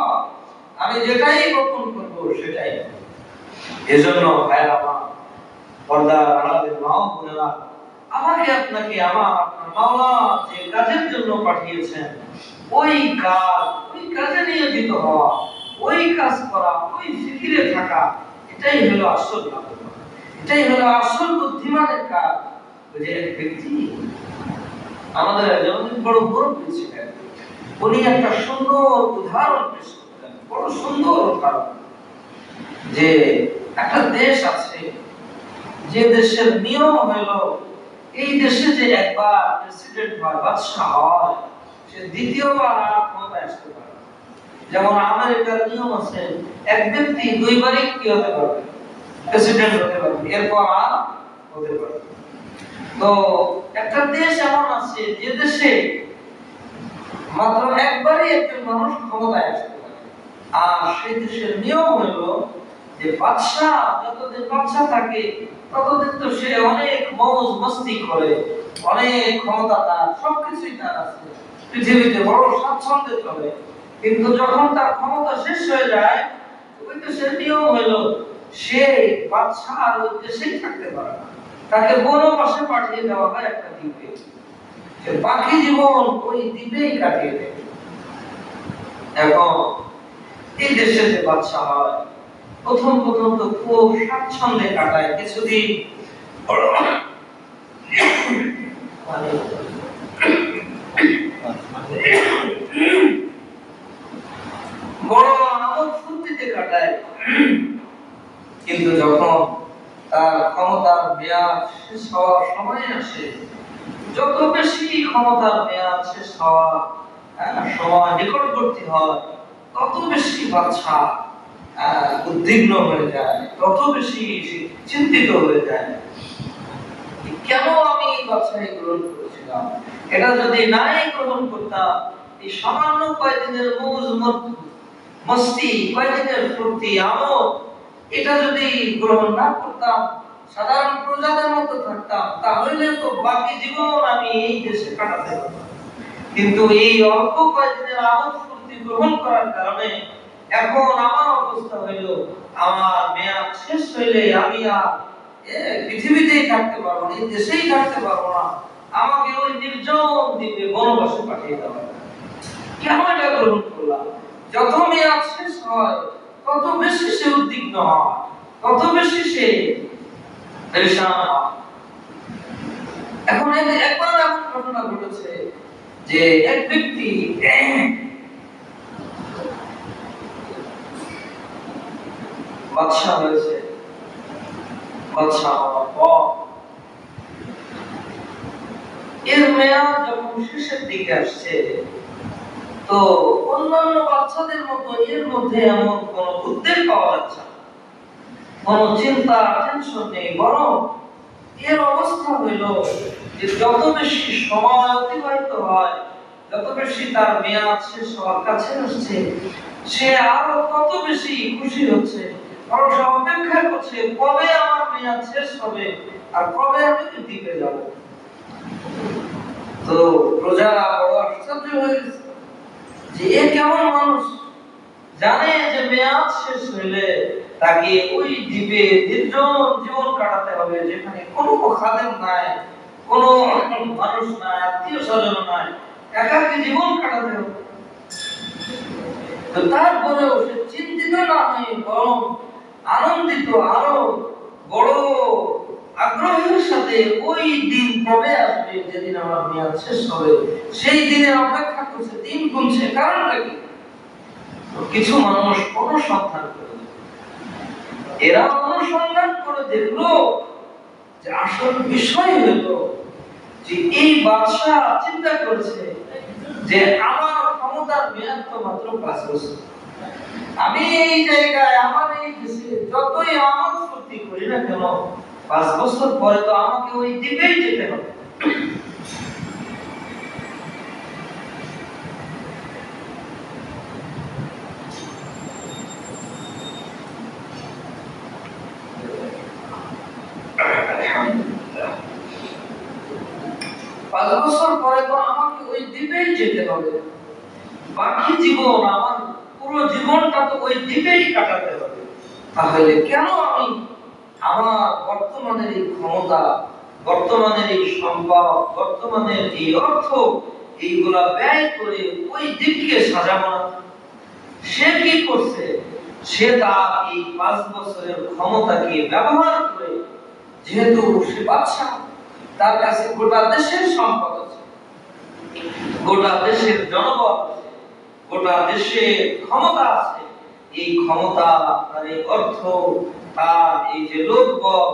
আমি যেটাই বপন করব সেটাই। এজন্য ভাইরা আমার, পর্দা আড়ালের মা ও বোনেরা, আমাকে আপনাকে আপনার মাওলা যে কাজের জন্য পাঠিয়েছেন, ওই কাজে নিয়োজিত হওয়া, ওই কাজ করা, ওই ফিকিরে থাকা, এটাই হলো আসল কাজ, এটাই হলো আসল বুদ্ধিমানের কাজ। যে এক ব্যক্তি আমাদের একজন বড় মুরব্বী ছিলেন, উনি একটা সুন্দর উদাহরণ পেশ করতেন, বড় সুন্দর উদাহরণ। যে একটা দেশ আছে, যে দেশের নিয়ম হলো এই দেশে যে একবার প্রেসিডেন্ট হয়, বাদশা হয়, সে দ্বিতীয়বার আর ক্ষমতায় আসতে পারে। যেমন আমেরিকার নিয়ম আছে, এক ব্যক্তি দুইবারই কি হতে পারবে? প্রেসিডেন্ট হতে পারবে, এরপর আর হতে পারবে। তো একটা দেশ এমন আছে যে দেশে মাত্র একবারই একজন মানুষ ক্ষমতায় আসতে পারে, আর সেই দেশের নিয়ম হলো যে বাদশা যতদিন বাদশা থাকে ততদিন তো সে অনেক মৌজ মস্তি করে, অনেক ক্ষমতা তার, সবকিছুই তার আছে, পৃথিবীতে বড় স্বাচ্ছন্দ্যে চলে। কিন্তু যখন তার ক্ষমতা শেষ হয়ে যায়, ওই দেশের নিয়ম হলো সে বাদশা আর ওই দেশেই থাকতে পারে না, তাকে বনবাসে পাঠিয়ে দেওয়া হয় একটা দ্বীপে, সে বাকি জীবন ওই দ্বীপেই কাটিয়ে দেয়। এখন এই দেশে যে বাদশা হয়, প্রথম তো খুব স্বাচ্ছন্দ্যে কাটায় কিছুদিন, বড় আনন্দ ফুর্তিতে কাটায়। কিন্তু যখন তার ক্ষমতার মেয়াদ শেষ হওয়ার সময় আসে, যত বেশি ক্ষমতার মেয়াদ শেষ হওয়ার সময় নিকটবর্তী হয়, তত বেশি বাদশা উদ্বিগ্ন হয়ে যায়, তত বেশি চিন্তিত হয়ে যায়। কেন আমি এই বাদশাহী গ্রহণ করেছিলাম? এটা যদি নাই গ্রহণ করতাম, এই সামান্য কয়েকদিনের মৌজ মস্তি, কয়েকদিনের ফুর্তি আমোদ, এটা যদি গ্রহণ না করতাম, সাধারণ প্রজাদের মতো থাকতাম, তাহলে তো বাকি জীবন আমি এই দেশে কাটাতে পারতাম। কিন্তু এই অল্প কয়েকদিনের আমোদ ফুর্তি গ্রহণ করার কারণে এখন আমার অবস্থা হইল, আমার মেয়াদ শেষ হইলে আমি আর পৃথিবীতেই থাকতে পারবো না, এই দেশেই থাকতে পারবো না, আমাকে ওই নির্জন দ্বীপে বনবাসে পাঠিয়ে দেওয়া। কেন এটা গ্রহণ করলাম? যত মেয়াদ শেষ হয় তত বেশি সে উদ্বিগ্ন হয়, তত বেশি সে পেরেশান হয়। এখন একবার এমন ঘটনা ঘটেছে যে এক ব্যক্তি বাদশা হয়েছে, বাদশা হওয়ার পর এর মেয়াদ যখন শেষের দিকে আসছে, তো অন্যান্য বাচ্চাদের মতো এর মধ্যে এমন কোন উদ্বেগ পাওয়া যাচ্ছে না, কোন চিন্তা টেনশন নেই, বরং এর অবস্থা হইল যে যত বেশি সময় অতিবাহিত হয়, যত বেশি তার মেয়াদ শেষ হওয়ার কাছে আসছে, সে আরো তত বেশি খুশি হচ্ছে, কারণ সে অপেক্ষা করছে কবে আমার মেয়াদ শেষ হবে আর কবে আমি দ্বীপে যাব। তো প্রজারা বড় আশ্চর্য হয়ে গেছে যে এ কেমন মানুষ, জানে যে মেয়াদ শেষ হইলে তাকে ওই দ্বীপে নির্জন জীবন কাটাতে হবে, যেখানে কোনো খাদেম নাই, কোনো মানুষ নাই, আত্মীয় স্বজন নাই, একাকী জীবন কাটাতে হবে। তো তারপরেও সে চিন্তিত না হয়ে বরং আনন্দিত, আরো বড় আগ্রহের সাথে ওই দিন কবে আসবে যেদিন আমার মেয়াদ শেষ হবে, সেই দিনের অপেক্ষা করছে, দিন গুনছে। কারণটা কি? কিছু মানুষ অনুসন্ধান করে, এরা অনুসন্ধান করে দেখলো যে আসল বিষয় হলো যে এই বাদশাহ চিন্তা করছে যে আমার ক্ষমতার মেয়াদ তো মাত্র 5 বছর, আমি এই জায়গায় আমার এই দেশে যতই আমোদ ফুর্তি করি না কেন 5 বছর পরে তো আমাকে ওই দ্বীপেই যেতে হবে। আলহামদুলিল্লাহ, 5 বছর পরে তো আমাকে ওই দ্বীপেই যেতে হবে, বাকি জীবন আমার পুরো জীবনটা তো ওই দ্বীপেই কাটাতে হবে। তাহলে কেন আমি আমার বর্তমানের এই ক্ষমতা, বর্তমানের এই সম্পদ, বর্তমানের এই অর্থ, এইগুলা ব্যয় করে ওই দ্বীপকে সাজাবো না? সে কি করছে? সে তার এই 5 বছরের ক্ষমতাকে ব্যবহার করে, যেহেতু সে বাদশা, তার কাছে গোটা দেশের সম্পদ আছে, গোটা দেশের জনবল আছে, গোটা দেশে ক্ষমতা আছে, এই ক্ষমতা, তার এই অর্থ, তার এই যে লোকবল,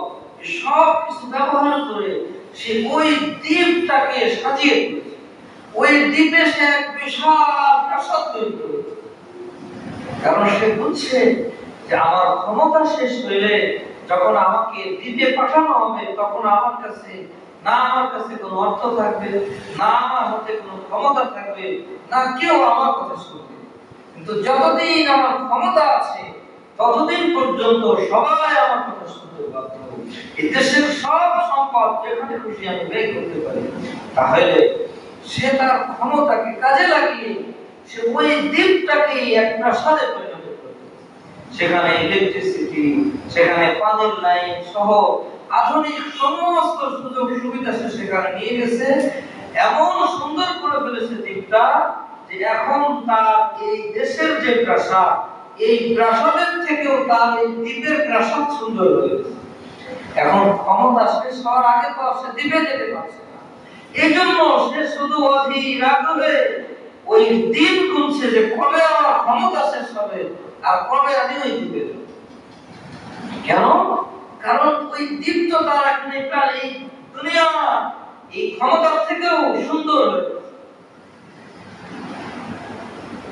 সব কিছু ব্যবহার করে সে ওই দ্বীপটাকে সাজিয়ে তুলেছে। ওই দ্বীপে সে এক বিশাল প্রাসাদ তৈরি করেছে। কারণ সে বুঝছে যে আমার ক্ষমতা শেষ হইলে যখন আমাকে দ্বীপে পাঠানো হবে, তখন আমার কাছে কোনো অর্থ থাকবে না, আমার হাতে কোনো ক্ষমতা থাকবে না, কেউ আমার কথা শুনবে। কিন্তু যতদিন আমার ক্ষমতা আছে ততদিন পর্যন্ত সবাই আমার কথা শুনতে বাধ্য হবে। এই দেশের সব সম্পদ যেখানে খুশি আমি ব্যয় করতে পারি। তাহলে সে তার ক্ষমতাকে কাজে লাগিয়ে সে ওই দ্বীপটাকে এক প্রাসাদে পরিণত করবে। সেখানে ইলেকট্রিসিটি, সেখানে পানির লাইন সহ আধুনিক সমস্ত সুযোগ সুবিধা সে সেখানে নিয়ে গেছে। এমন সুন্দর করে ফেলেছে দ্বীপটা যে এখন তার এই দেশের যে প্রাসাদ, এই প্রাসাদের থেকেও তার এই দ্বীপের প্রাসাদ সুন্দর হয়েছে। এখন ক্ষমতা শেষ হওয়ার আগে তো সে দ্বীপে যেতে পারছে না, এই জন্য সে শুধু অধীর আগ্রহে ওই দিন গুনছে যে কবে আমার ক্ষমতা শেষ হবে আর কবে আমি ওই দ্বীপে যাব। কেন? কারণ ওই দ্বীপ তো তার এখানে প্রায় এই দুনিয়া, এই ক্ষমতার থেকেও সুন্দর হয়েছে।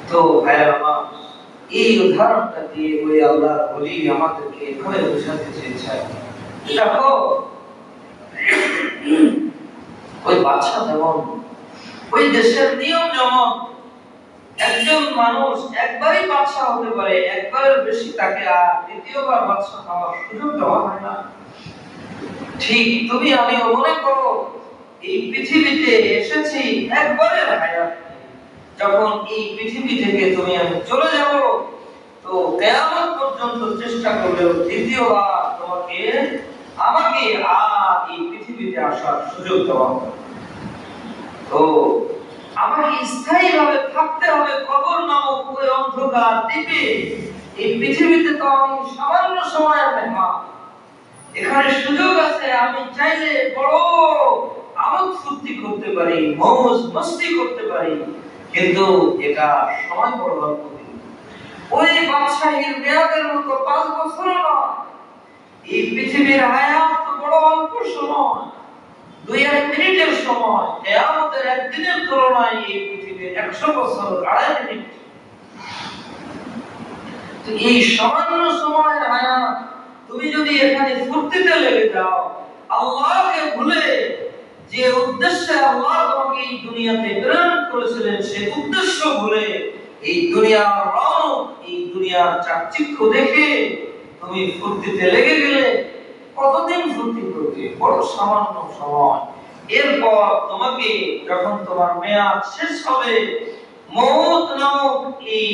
তো ভাইরা আমার, এই উদাহরণটা দিয়ে ওই আল্লাহ বলি আমাদেরকে এভাবে বোঝাতে চেয়েছেন, দেখো ওই বাদশা যেমন, ওই দেশের নিয়ম যেমন, একজন মানুষ একবারই বাদশা হতে পারে, একবারের বেশি তাকে আর দ্বিতীয়বার বাদশা হওয়ার সুযোগ দেওয়া হয় না। ঠিক তুমি আমিও মনে করো এই পৃথিবীতে এসেছি একবারের হায়াত, যখন এই পৃথিবী থেকে তুমি আমি চলে যাব তো কিয়ামত পর্যন্ত চেষ্টা করলেও দ্বিতীয়বার তোমাকে আমাকে আর এই পৃথিবীতে আসার সুযোগ দেওয়া হবে। তো আমাকে স্থায়ীভাবে থাকতে হবে কবর নামক ওই অন্ধকার দ্বীপে। এই পৃথিবীতে তো আমি সামান্য সময়ের মেহমান, এখানে সুযোগ আছে আমি চাইলে বড় আমোদ ফুর্তি করতে পারি, মৌজ মস্তি করতে পারি, কিন্তু এটা সময় বড় অল্প। ওই বাদশাহীর মেয়াদের মতো 5 বছর নয়, এই পৃথিবীর হায়াত তো বড় অল্প সময়, 2-1 মিনিটের সময়। কিয়ামতের একদিনের তুলনায় এই পৃথিবীর 100 বছর 2.5 মিনিট। তো এই সামান্য সময়ের হায়াত তুমি যদি এখানে ফুর্তিতে লেগে যাও, আল্লাহকে ভুলে, যে উদ্দেশ্যে আল্লাহ তোমাকে এই দুনিয়াতে প্রেরণ করেছিলেন সে উদ্দেশ্য ভুলে এই দুনিয়ার রং, এই দুনিয়ার চাকচিক্য দেখে তুমি ফুর্তিতে লেগে গেলে কতদিন ফুর্তি করবে? বড় সামান্য সময়। এরপর তোমাকে যখন তোমার মেয়াদ শেষ হবে, মওত নামক এই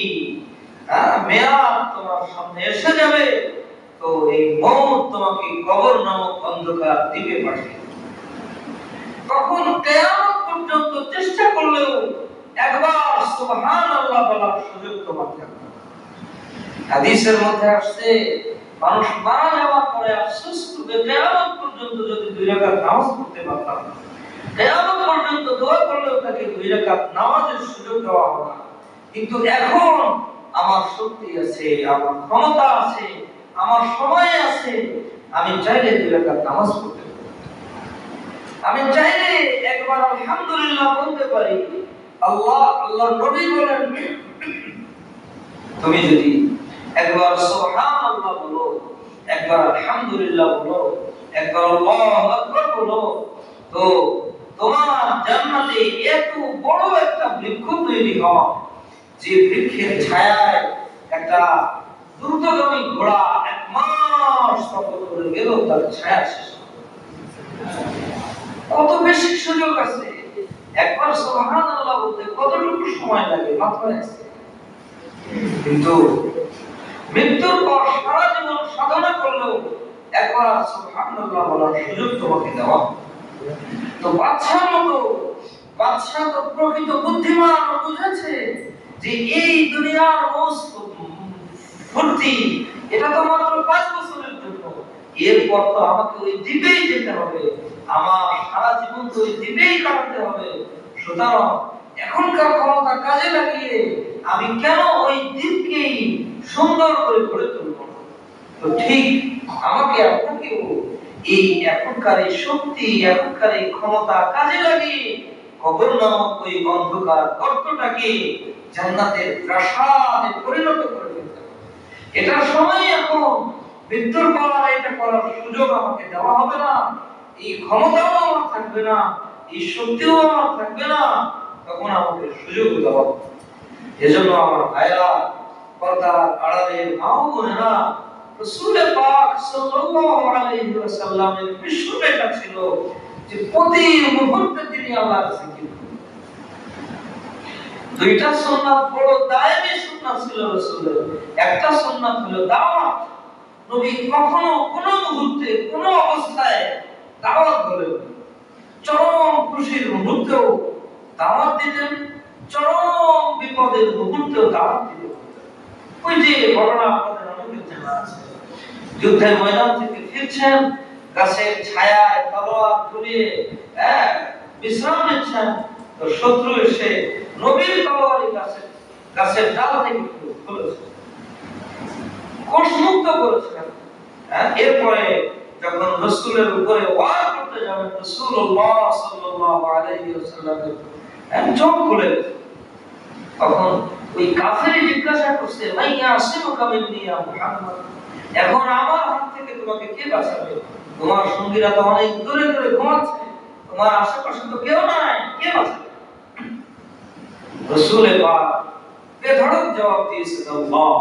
মেয়াদ তোমার সামনে এসে যাবে, তো এই মওত তোমাকে কবর নামক অন্ধকার দ্বীপে পাঠিয়ে দেবে। তখন কিয়ামত পর্যন্ত চেষ্টা করলেও একবার সুবহানাল্লাহ বলার সুযোগ তোমার থাকবে না। হাদিসের মধ্যে আসছে মানুষ মারা যাওয়ার পরে আফসোস করবে, কিয়ামত পর্যন্ত যদি 2 রাকাত নামাজ পড়তে পারতাম, কিয়ামত পর্যন্ত দোয়া করলেও তাকে 2 রাকাত নামাজের সুযোগ দেওয়া হবে না। কিন্তু এখন আমার শক্তি আছে, আমার ক্ষমতা আছে, আমার সময় আছে, আমি চাইলে 2 রাকাত নামাজ পড়তে পারি, আমি চাইলে একবার আলহামদুলিল্লাহ বলতে পারি। আল্লাহর নবী বলেন, তুমি যদি একবার সুবহানাল্লাহ বলো, একবার আলহামদুলিল্লাহ বলো, একবার আল্লাহু আকবার বলো, তো তোমার জান্নাতে এত বড় একটা বৃক্ষ তৈরি হয় যে বৃক্ষের ছায়ায় একটা দ্রুতগামী ঘোড়া 1 মাস সফর করে গেল, তার ছায়া শেষ হবে। কত বেশি সুযোগ আছে! একবার সুবহানাল্লাহ বলতে কতটুকু সময় লাগে? মাত্র 1 সেকেন্ড। কিন্তু মৃত্যুর পর সারা জীবন সাধনা করলেও একবার সুবহানাল্লাহ বলার সুযোগ তোমাকে দেওয়া। তো বাদশার মতো, বাদশা তো প্রকৃত বুদ্ধিমান, বুঝেছে যে এই দুনিয়ার ফুর্তি এটা তো মাত্র 5 বছরের জন্য, এরপর তো আমাকে ওই দ্বীপেই যেতে হবে, আমার সারা জীবন তো ওই দ্বীপেই কাটাতে হবে। সুতরাং এখনকার ক্ষমতা কাজে লাগিয়ে আমি কেন ওই দ্বীপকেই সুন্দর করে গড়ে তুলব? তো ঠিক আমাকে আপনাকেও এই এখনকার এই শক্তি, এখনকার এই ক্ষমতা কাজে লাগিয়ে কবর নামক ওই অন্ধকার গর্তটাকে জান্নাতের প্রাসাদে পরিণত করে দিতে হবে। এটার সময় এখন, মৃত্যুর পর এটা করার সুযোগ আমাকে দেওয়া হবে না, এই ক্ষমতাও আমার থাকবে না, এই শক্তিও আমার থাকবে না, তখন আমাকে সুযোগ দেওয়া হবে। এজন্য আমার ভাইরা, পর্দার আড়ালে মা ও বোনেরা, রাসূল পাক সাল্লাল্লাহু আলাইহি ওয়াসাল্লামের বিশ্বটা ছিল যে প্রতি মুহূর্তে তিনি আল্লাহর জিকির করতেন। 2টা সুন্নাত বড় দায়েমী সুন্নাত ছিল রাসূলের। একটা সুন্নাত হলো দাওয়াত। নবী কখনো কোনো মুহূর্তে কোনো অবস্থায় দাওয়াত বলেন, চরম খুশির মুহূর্তেও দাওয়াত দিতেন, চরম বিপদের মুহূর্তেও দাওয়াত দিতেন। ওই যে ঘটনা আপনাদের অনেকের জানা আছে, যুদ্ধের ময়দান থেকে ফিরছেন, গাছের ছায়ায় তলোয়ার ঝুলিয়ে বিশ্রাম নিচ্ছেন, তো শত্রু এসে নবীর তলোয়ারি গাছের ডাল থেকে খুলেছে, কোষমুক্ত করেছেন। এরপরে যখন রাসূলের উপরে ওয়ার করতে যাবেন, রাসূলুল্লাহ সাল্লাল্লাহু আলাইহি ওয়াসাল্লামের চোখ খুলে গেছে। তখন ওই কাফেরই জিজ্ঞাসা করছে, মাইয়া আসিমুকা মিন্নি ইয়া মুহাম্মদ, এখন আমার হাত থেকে তোমাকে কে বাঁচাবে? তোমার সঙ্গীরা তো অনেক দূরে দূরে ঘুমাচ্ছে, তোমার আশেপাশে তো কেউ নাই, কে বাঁচাবে? রাসূল পাক বেধড়ক জবাব দিয়েছেন, আল্লাহ।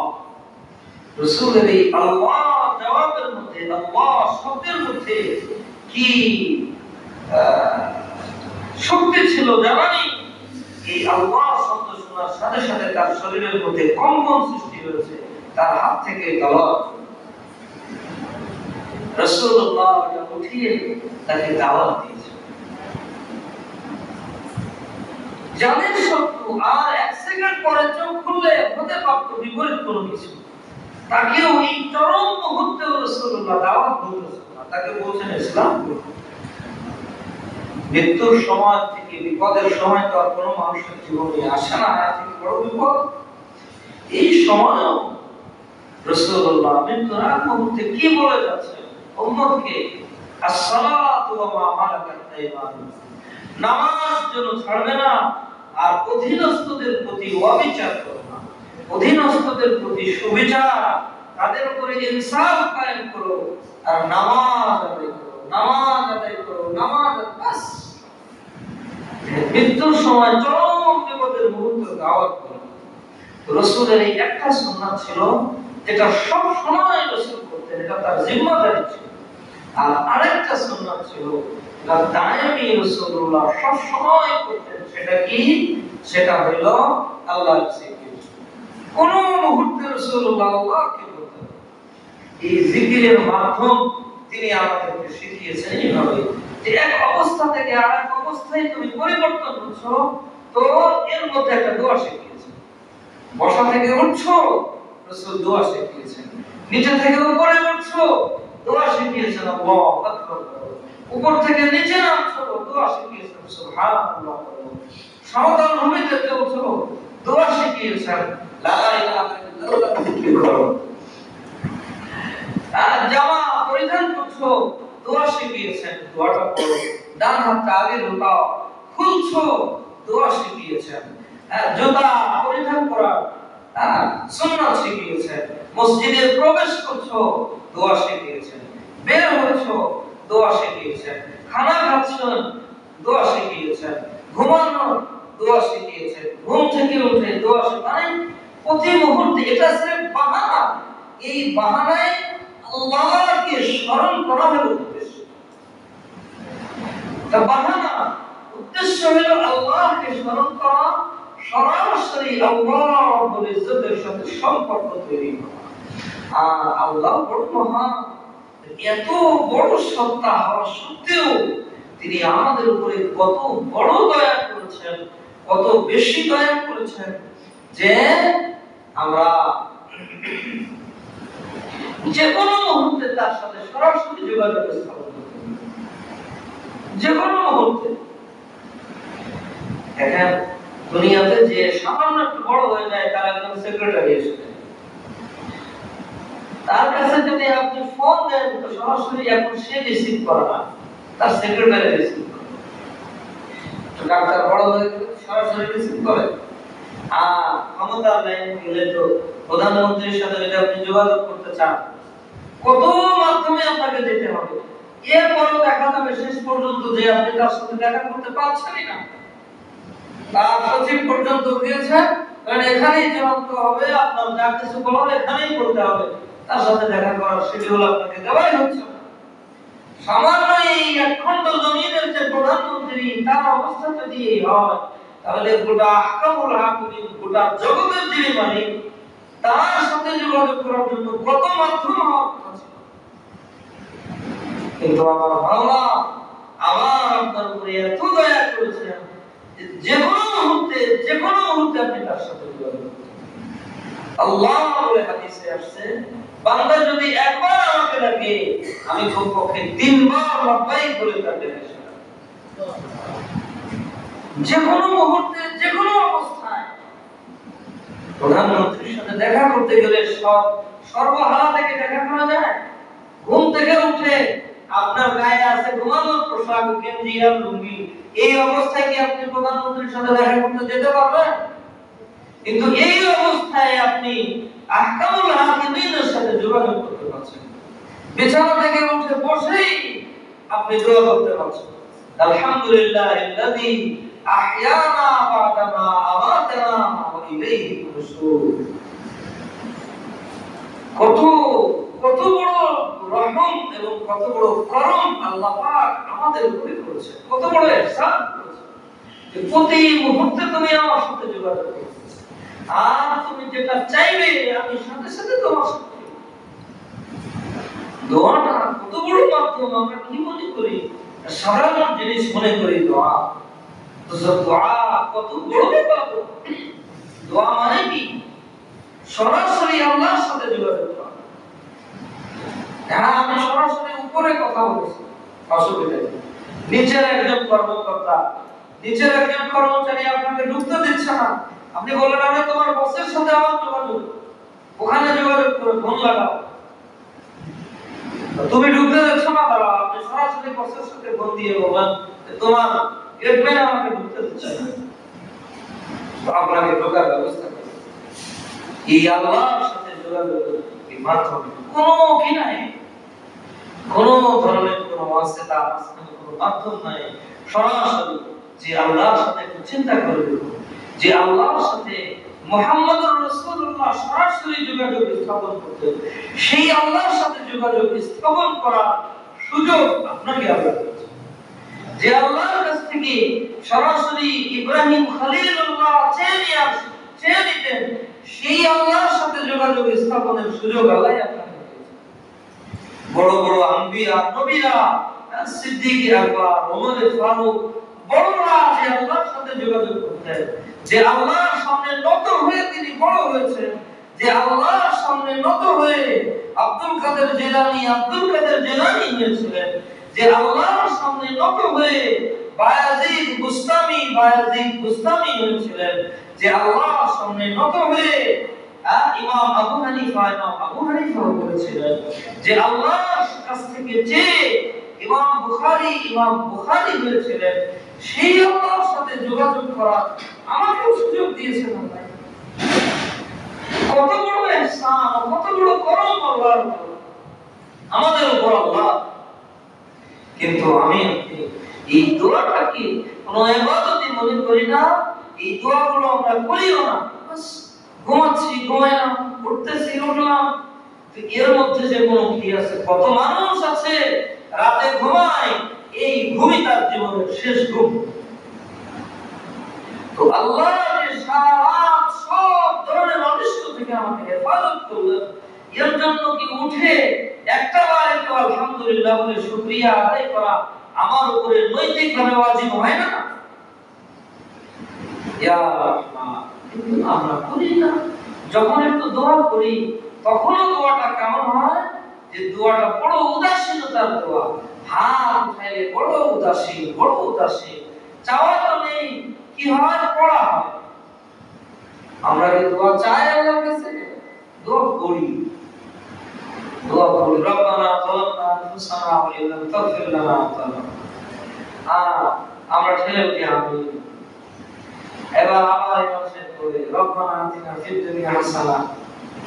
রাসূলের এই আল্লাহ জবাবের মধ্যে, আল্লাহ শব্দের মধ্যে কি শক্তি ছিল জানেন? এই আল্লাহ শব্দ শোনার সাথে সাথে তার শরীরের মধ্যে কম্পন সৃষ্টি হয়েছে, তার হাত থেকে তলোয়ার। রাসূলুল্লাহ উঠিয়ে তাকে দাওয়াত দিয়েছে। জানেন শত্রু আর 1 সেকেন্ড পরে চোখ খুললে হতে পারত বিপরীত কোনো কিছু, তাকে ওই চরম মুহূর্তে রাসূলুল্লাহ দাওয়াত দিয়েছেন, তাকে বলছেন ইসলাম। মৃত্যুর সময় থেকে, বিপদের সময় তো আর কোনো মানুষের জীবনে আসে না, এর থেকে বড় বিপদ। এই সময় রাসূলুল্লাহ মৃত্যুর আগ মুহূর্তে কি বলে যাচ্ছেন উম্মতকে? আসসালাতু ওয়া মা মালাকাত আইমানুকুম, নামাজ যেন ছাড়বে না, আর অধীনস্থদের প্রতি অবিচার করবে না, অধীনস্থদের প্রতি সুবিচার, তাদের উপরে ইনসাফ কায়েম করো, আর নামাজ আদায় করো, নামাজ আদায় করো, নামাজ। বাস মৃত্যুর সময় চরম বিপদের মুহূর্তে দাওয়াত করো। রাসূলের এই একটা সুন্নাত ছিল যেটা সব সময় রাসূল করতেন, এটা তার জিম্মাদারি ছিল। আর আরেকটা সুন্নাত ছিল যা দায়েমী রাসূলুল্লাহ সব সময় করতেন, সেটা কি? সেটা হলো আল্লাহর জিকির। কোন মুহূর্তে রাসূলুল্লাহ আল্লাহকে বলতেন। এই জিকিরের মাধ্যম তিনি আমাদেরকে শিখিয়েছেন এইভাবে যে এক অবস্থা থেকে আরেক অবস্থায় তুমি পরিবর্তন হচ্ছো, তো এর মধ্যে একটা দোয়া শিখিয়েছেন। বসা থেকে উঠছো, রাসূল দোয়া শিখিয়েছেন। নিচে থেকে উপরে উঠছো, দোয়া শিখিয়েছেন আল্লাহু আকবার। উপর থেকে নিচে নামছো, দোয়া শিখিয়েছেন সুবহানাল্লাহ। সমতল ভূমিতে উঠছো, দোয়া শিখিয়েছেন লা ইলাহা ইল্লাল্লাহ জিকির করো। জামা পরিধান করছো, দোয়া শিখিয়েছেন, দোয়াটা করো। ডান হাতটা আগে ঢোকাও, খুলছো, দোয়া শিখিয়েছেন। জুতা পরিধান করা সুন্নাত শিখিয়েছেন। মসজিদে প্রবেশ করছো, দোয়া শিখিয়েছেন। বের হচ্ছো, দোয়া শিখিয়েছেন। খানা খাচ্ছেন, দোয়া শিখিয়েছেন। ঘুমানো, দোয়া শিখিয়েছেন। ঘুম থেকে উঠে দোয়া শিখিয়েছেন। প্রতি মুহূর্তে এটা সির্ফ বাহানা, এই বাহানায় আল্লাহকে স্মরণ করা হলো উদ্দেশ্য। তা বাহানা উদ্দেশ্য হলো আল্লাহকে স্মরণ করা, সরাসরি আল্লাহ রাব্বুল ইজ্জতের সাথে সম্পর্ক তৈরি করা। আর আল্লাহ বড় মহান, এত বড় সত্তা হওয়া সত্ত্বেও তিনি আমাদের উপরে কত বড় দয়া করেছেন, কত বেশি দয়া করেছেন যে আমরা যে কোনো মুহূর্তে তার সাথে সরাসরি যোগাযোগ স্থাপন করতে পারি। যে কোনো মুহূর্তে। এখন দুনিয়াতে যে সামান্য একটু বড় হয়ে যায় তার একজন সেক্রেটারি এসে তার কাছে যদি আপনি ফোন দেন তো সরাসরি এখন সে রিসিভ করে না, তার সেক্রেটারি রিসিভ করে। তো ডাক্তার বড় হয়ে গেলে সরাসরি রিসিভ করে। আর ক্ষমতার লাইনে গেলে তো প্রধানমন্ত্রীর সাথে যদি আপনি যোগাযোগ করতে চান কত মাধ্যমে আপনাকে যেতে হবে। এরপরও দেখা যাবে শেষ পর্যন্ত যে আপনি তার সাথে দেখা করতে পারছেনই না। তার সচিব পর্যন্ত গিয়েছে, কারণ এখানেই চূড়ান্ত হবে, আপনার যা কিছু বলার এখানেই করতে হবে। তার সাথে দেখা করার শিডিউল আপনাকে দেওয়াই হচ্ছে না। সামান্য এই একখণ্ড জমিনের যে প্রধানমন্ত্রী, তার অবস্থা যদি এই হয়, তাহলে গোটা আহকামুল হাকিমিন, গোটা জগতের যিনি মালিক, তার সাথে যোগাযোগ করার জন্য কত মাধ্যম হওয়ার কথা ছিল। কিন্তু আমার মাওলা আমার আপনার উপরে এত দয়া করেছেন যে কোনো মুহূর্তে আপনি তার সাথে যোগাযোগ করতে পারেন। আল্লাহ বলে হাদিসে আসছে, বান্দা যদি একবার আমাকে ডাকে আমি কমপক্ষে 3 বার লব্বাইক বলে তার ডেকে শোনাই। যে কোনো মুহূর্তে, যে কোনো অবস্থায়। প্রধানমন্ত্রীর সাথে দেখা করতে গেলে সর্বহারা থেকে দেখা করা যায়। ঘুম থেকে উঠে আপনার গায়ে আছে ঘুমানোর পোশাক, গেঞ্জি আর লুঙ্গি, এই অবস্থায় কি আপনি প্রধানমন্ত্রীর সাথে দেখা করতে যেতে পারবেন? কিন্তু এই অবস্থায় আপনি আহকামুল হাকিমিনের সাথে যোগাযোগ করতে পারছেন। বিছানা থেকে উঠে বসেই আপনি দোয়া করতে পারছেন, আলহামদুলিল্লাহিল্লাযী আহইয়ানা বা'দা মা আমাতানা ওয়া ইলাইহি নুশুর। কত বড় রহম এবং কত বড় করম আল্লাহ পাক আমাদের উপরে করেছে, কত বড় ইহসান করেছে যে প্রতি মুহূর্তে তুমি আমার সাথে যোগাযোগ করছো, আর তুমি যেটা চাইবে আমি সাথে সাথে তোমার সাথে। দোয়াটা কত বড় মাধ্যম, আমরা কি মনে করি সাধারণ জিনিস মনে করি দোয়া। তো দোয়া কত বড় ব্যাপার। দোয়া মানে কি? সরাসরি আল্লাহর সাথে যোগাযোগ করা। হ্যাঁ, আমি সরাসরি উপরে কথা বলছি, অসুবিধা নেই। নিচের একজন কর্মকর্তা, নিচের একজন কর্মচারী আপনাকে ঢুকতে দিচ্ছে না, আপনি বললেন আমি তোমার বসের সাথে আমার যোগাযোগ, ওখানে যোগাযোগ করে ফোন লাগাও। তুমি ঢুকতে দিচ্ছ না, দাঁড়াও, আপনি সরাসরি বসের সাথে ফোন দিয়ে বলবেন তোমার গেটম্যান আমাকে ঢুকতে দিচ্ছে না, আপনাকে ঢোকার ব্যবস্থা করবে। এই আল্লাহর সাথে যোগাযোগের এই মাধ্যমে কোনো কি নাই, কোনো ধরনের কোনো ওয়াসিতা মাঝখানে কোনো মাধ্যম নাই। সরাসরি যে আল্লাহর সাথে একটু চিন্তা করে দেখুন, যে আল্লাহর সাথে মুহাম্মদুর রাসূলুল্লাহ সরাসরি যোগাযোগ স্থাপন করতেন, সেই আল্লাহর সাথে যোগাযোগ স্থাপন করার সুযোগ আপনাকে আল্লাহ দিয়েছেন। যে আল্লাহর কাছ থেকে সরাসরি ইব্রাহিম খলিলুল্লাহ চেয়ে নিতেন, সেই আল্লাহর সাথে যোগাযোগ স্থাপনের সুযোগ আল্লাহ আপনাকে দিয়েছেন। বড় বড় আম্বিয়া নবীরা, সিদ্দিক আকবর, ওমর ফারুক, বড়রা যে আল্লাহর সাথে যোগাযোগ করতেন, যে আল্লাহর সামনে নত হয়ে তিনি বড় হয়েছেন, যে আল্লাহর সামনে নত হয়ে আব্দুল কাদের জিলানী হয়েছিলেন, যে আল্লাহর সামনে নত হয়ে বায়াজিদ বুস্তামি হয়েছিলেন, যে আল্লাহর সামনে নত হয়ে ইমাম আবু হানিফা বলেছিলেন, যে আল্লাহর কাছ থেকে যে ইমাম বুখারী হয়েছিলেন, সেই আল্লাহর সাথে যোগাযোগ করা আমাকেও সুযোগ দিয়েছেন আল্লাহ। কত বড় ইহসান, কত বড় করম আল্লাহর উপর, আমাদের উপর আল্লাহ। কিন্তু আমি এই দোয়াটা কি কোনো ইবাদতই মনে করি না, এই দোয়াগুলো আমরা করিও না। বাস ঘুমাচ্ছি, ঘুমাইলাম, উঠতেছি, উঠলাম, এর মধ্যে যে কোনো কি আছে? কত মানুষ আছে রাতে ঘুমায়, এই ঘুমই তার জীবনের শেষ ঘুম। তো আল্লাহ যে সারা রাত সব ধরনের অনিষ্ট থেকে আমাকে হেফাজত করলেন, এর জন্য কি উঠে একটা বার একটু আলহামদুলিল্লাহ বলে শুকরিয়া আদায় করা আমার উপরে নৈতিকভাবে ওয়াজিব হয় না? ইয়া রাহমান, কিন্তু আমরা করি না। যখন একটু দোয়া করি তখনও দোয়াটা কেমন হয়, যে দোয়াটা বড় উদাসীনতার দোয়া, হাত উঠাইলে বড় উদাসীন, চাওয়া তো নেই, কি হয়? পড়া হয়। আমরা কি দোয়া চাই আল্লাহর কাছে? দোয়া করি। রব্বানা যালামনা আনফুসানা ওয়া ইল্লাম তাগফির লানা ওয়া তারহামনা, আমরা ঠেলে উঠি আমি। এবার আবার ইমাম সাহেব বলে রব্বানা আতিনা ফিদ দুনিয়া হাসানা।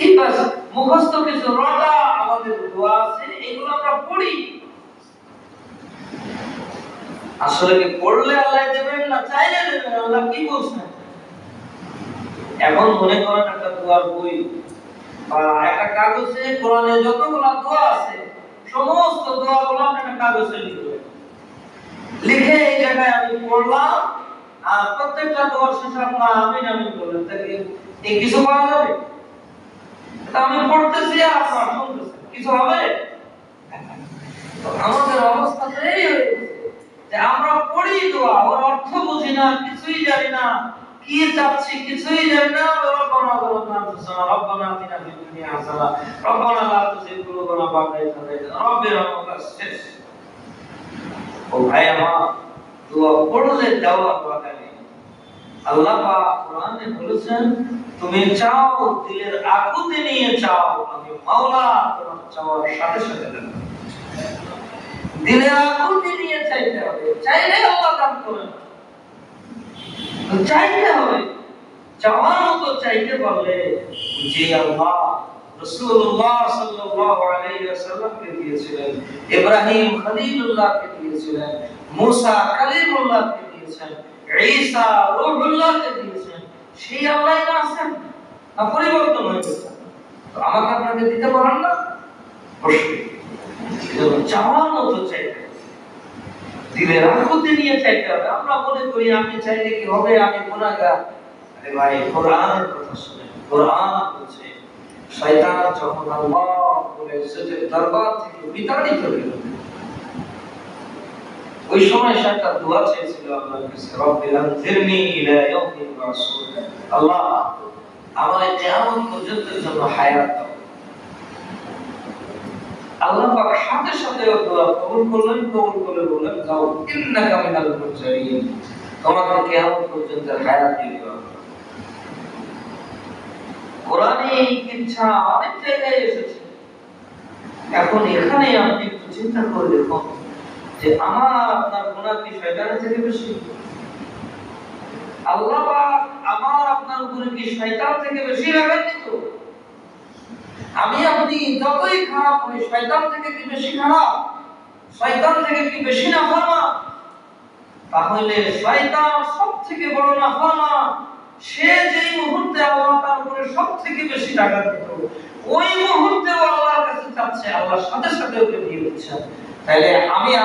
এই বাস মুখস্থ কিছু রটা আমাদের দোয়া আছে, এগুলো আমরা পড়ি। আসলে কি পড়লে আল্লাহ দেবেন না চাইলে দেবেন? আল্লাহ কি বলছেন? এখন মনে করেন একটা দোয়ার বই বা একটা কাগজে কোরআনে যতগুলো দোয়া আছে সমস্ত দোয়াগুলো আপনি একটা কাগজে লিখবেন, লিখে এই জায়গায় আমি পড়লাম, আর প্রত্যেকটা দোয়ার শেষে আপনারা আমিন আমিন বলবেন। তাহলে এই কিছু পাওয়া যাবে? আমি পড়তেছি আর আপনারা শুনতেছেন, কিছু হবে? আমাদের অবস্থা তো এই হয়েছে যে আমরা পড়ি দোয়া, ওর অর্থ বুঝি না, কিছুই জানি না, কি চাচ্ছি কিছুই জানি না। রব্বানা যালামনা আনফুসানা রব্বানা আতিনা ফিদ দুনিয়া হাসানা রব্বানা লা তুযিগ কুলুবানা বা'দা ইয হাদাইতানা রব্বিরহামহুমা। শেষ। ও ভাই আমার, দোয়া পড়লে দেওয়া দোয়া নেই। আল্লাহ পাক কোরআনে বলেছেন, তুমি চাও দিলের আকুতি নিয়ে চাও, আমি মাওলা তোমার চাওয়ার সাথে সাথে দেব। দিলের আকুতি নিয়ে চাইতে হবে, চাইলে আল্লাহ দান করেন, চাইতে হবে। চাওয়ার মতো চাইতে পারলে যে আল্লাহ রাসূলুল্লাহ সাল্লাল্লাহু আলাইহি ওয়াসাল্লামকে দিয়েছিলেন, ইব্রাহিম খলিলুল্লাহকে দিয়েছিলেন, মুসা কালিমুল্লাহকে দিয়েছেন, ঈসা রূহুল্লাহকে দিয়েছেন, সেই আল্লাহই না আছেন? না পরিবর্তন হয়ে গেছে? তো আমাকে আপনাকে দিতে পারেন না? অবশ্যই চাওয়ার মতো চাইতে, দিলের আকুতি নিয়ে চাইতে হবে। আমরা মনে করি আমি চাইলে কি হবে, আমি গুনাহগার। আরে ভাই, কোরআনের কথা শুনেন। কোরআন বলছে শয়তান যখন আল্লাহ বলে ইজ্জতের দরবার থেকে বিতাড়িত হলো, ওই সময় শয়তান দোয়া চেয়েছিল আল্লাহর কাছে, রব্বিল আনজিরনি ইলা ইয়াউমিল বাসুর, আল্লাহ আমাকে কিয়ামত পর্যন্তের জন্য হায়াত দাও। আল্লাহ পাক সাথে সাথে দোয়া কবুল করে বললেন, যাও ইন্নাকা মিনাল মুরসালিন, তোমাকে কিয়ামত পর্যন্ত হায়াত দিয়ে দেওয়া হবে। কোরআনে এই ইচ্ছা অনেক জায়গায় এসেছে। এখন এখানে আপনি একটু চিন্তা করে দেখুন যে আমার আপনার গুনাহ কি শয়তানের থেকে বেশি? আল্লাহ পাক আমার আপনার উপরে কি শয়তান থেকে বেশি রাগান্বিত? তো আমি আপনি যতই খারাপ হই, শয়তান থেকে কি বেশি খারাপ? শয়তান থেকে কি বেশি নাফরমান? তাহলে শয়তান সবথেকে বড় নাফরমান। সে যেই মুহূর্তে আল্লাহ তার উপরে সবথেকে বেশি রাগান্বিত, ওই মুহূর্তে আল্লাহর কাছে চাচ্ছে, আল্লাহর সাথে সাথে ওকে দিয়ে দিচ্ছে। তাহলে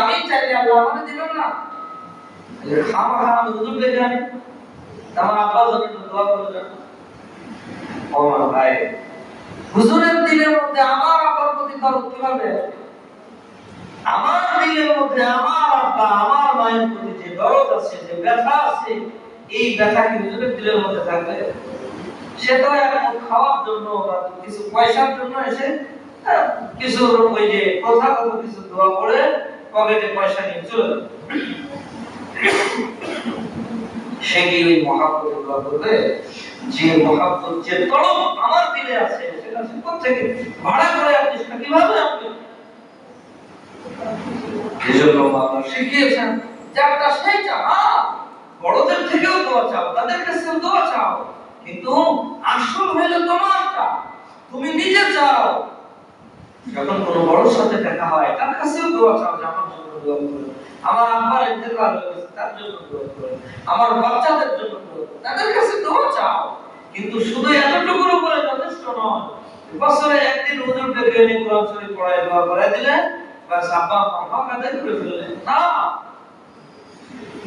আমি চাইলে আল্লাহ আমাকে দিবেন না? তাহলে খামখা আমি হুজুর ডেকে আনি, আমার আব্বা যখন দোয়া করে যান, ও ভাই, হুজুরের দিলের মধ্যে আমার আব্বার প্রতি দরদ কিভাবে আসবে? আমার দিলের মধ্যে আমার আব্বা আমার মায়ের প্রতি যে দরদ আছে, যে ব্যথা আছে, এই ব্যথা কি হুজুরের দিলের মধ্যে থাকবে? সে তো এখন খাওয়ার জন্য বা কিছু পয়সার জন্য এসে কিছু ওই যে প্রথাগত কিছু দোয়া পড়ে পকেটে পয়সা নিয়ে চলে যাবে। সে কি ওই মহাব্বতের দোয়া করবে? যে মহাব্বত, যে তড়প আমার দিলে আছে, সেটা সে কোত্থেকে ভাড়া করে আপনি সেটা কিভাবে আপনি? এজন্য আল্লাহ শিখিয়েছেন যে একটা সেই চাও, বড়দের থেকেও দোয়া চাও, তাদের কাছেও দোয়া চাও, কিন্তু আসল হলো তোমারটা, তুমি নিজে চাও। যখন কোনো বড়র সাথে দেখা হয় তার কাছেও দোয়া চাও যে আমার জন্য দোয়া করো, আমার আব্বার ইন্তেকাল হয়েছে তার জন্য দোয়া করো, আমার বাচ্চাদের জন্য দোয়া করো, তাদের কাছে দোয়া চাও। কিন্তু শুধু এতটুকুর উপরে যথেষ্ট নয়, বছরে একদিন হুজুর ডেকে এনে কোরআন শরীফ পড়ায় দোয়া করে দিলেন, বাস আব্বা আম্মা কাদের করে ফেললেন না।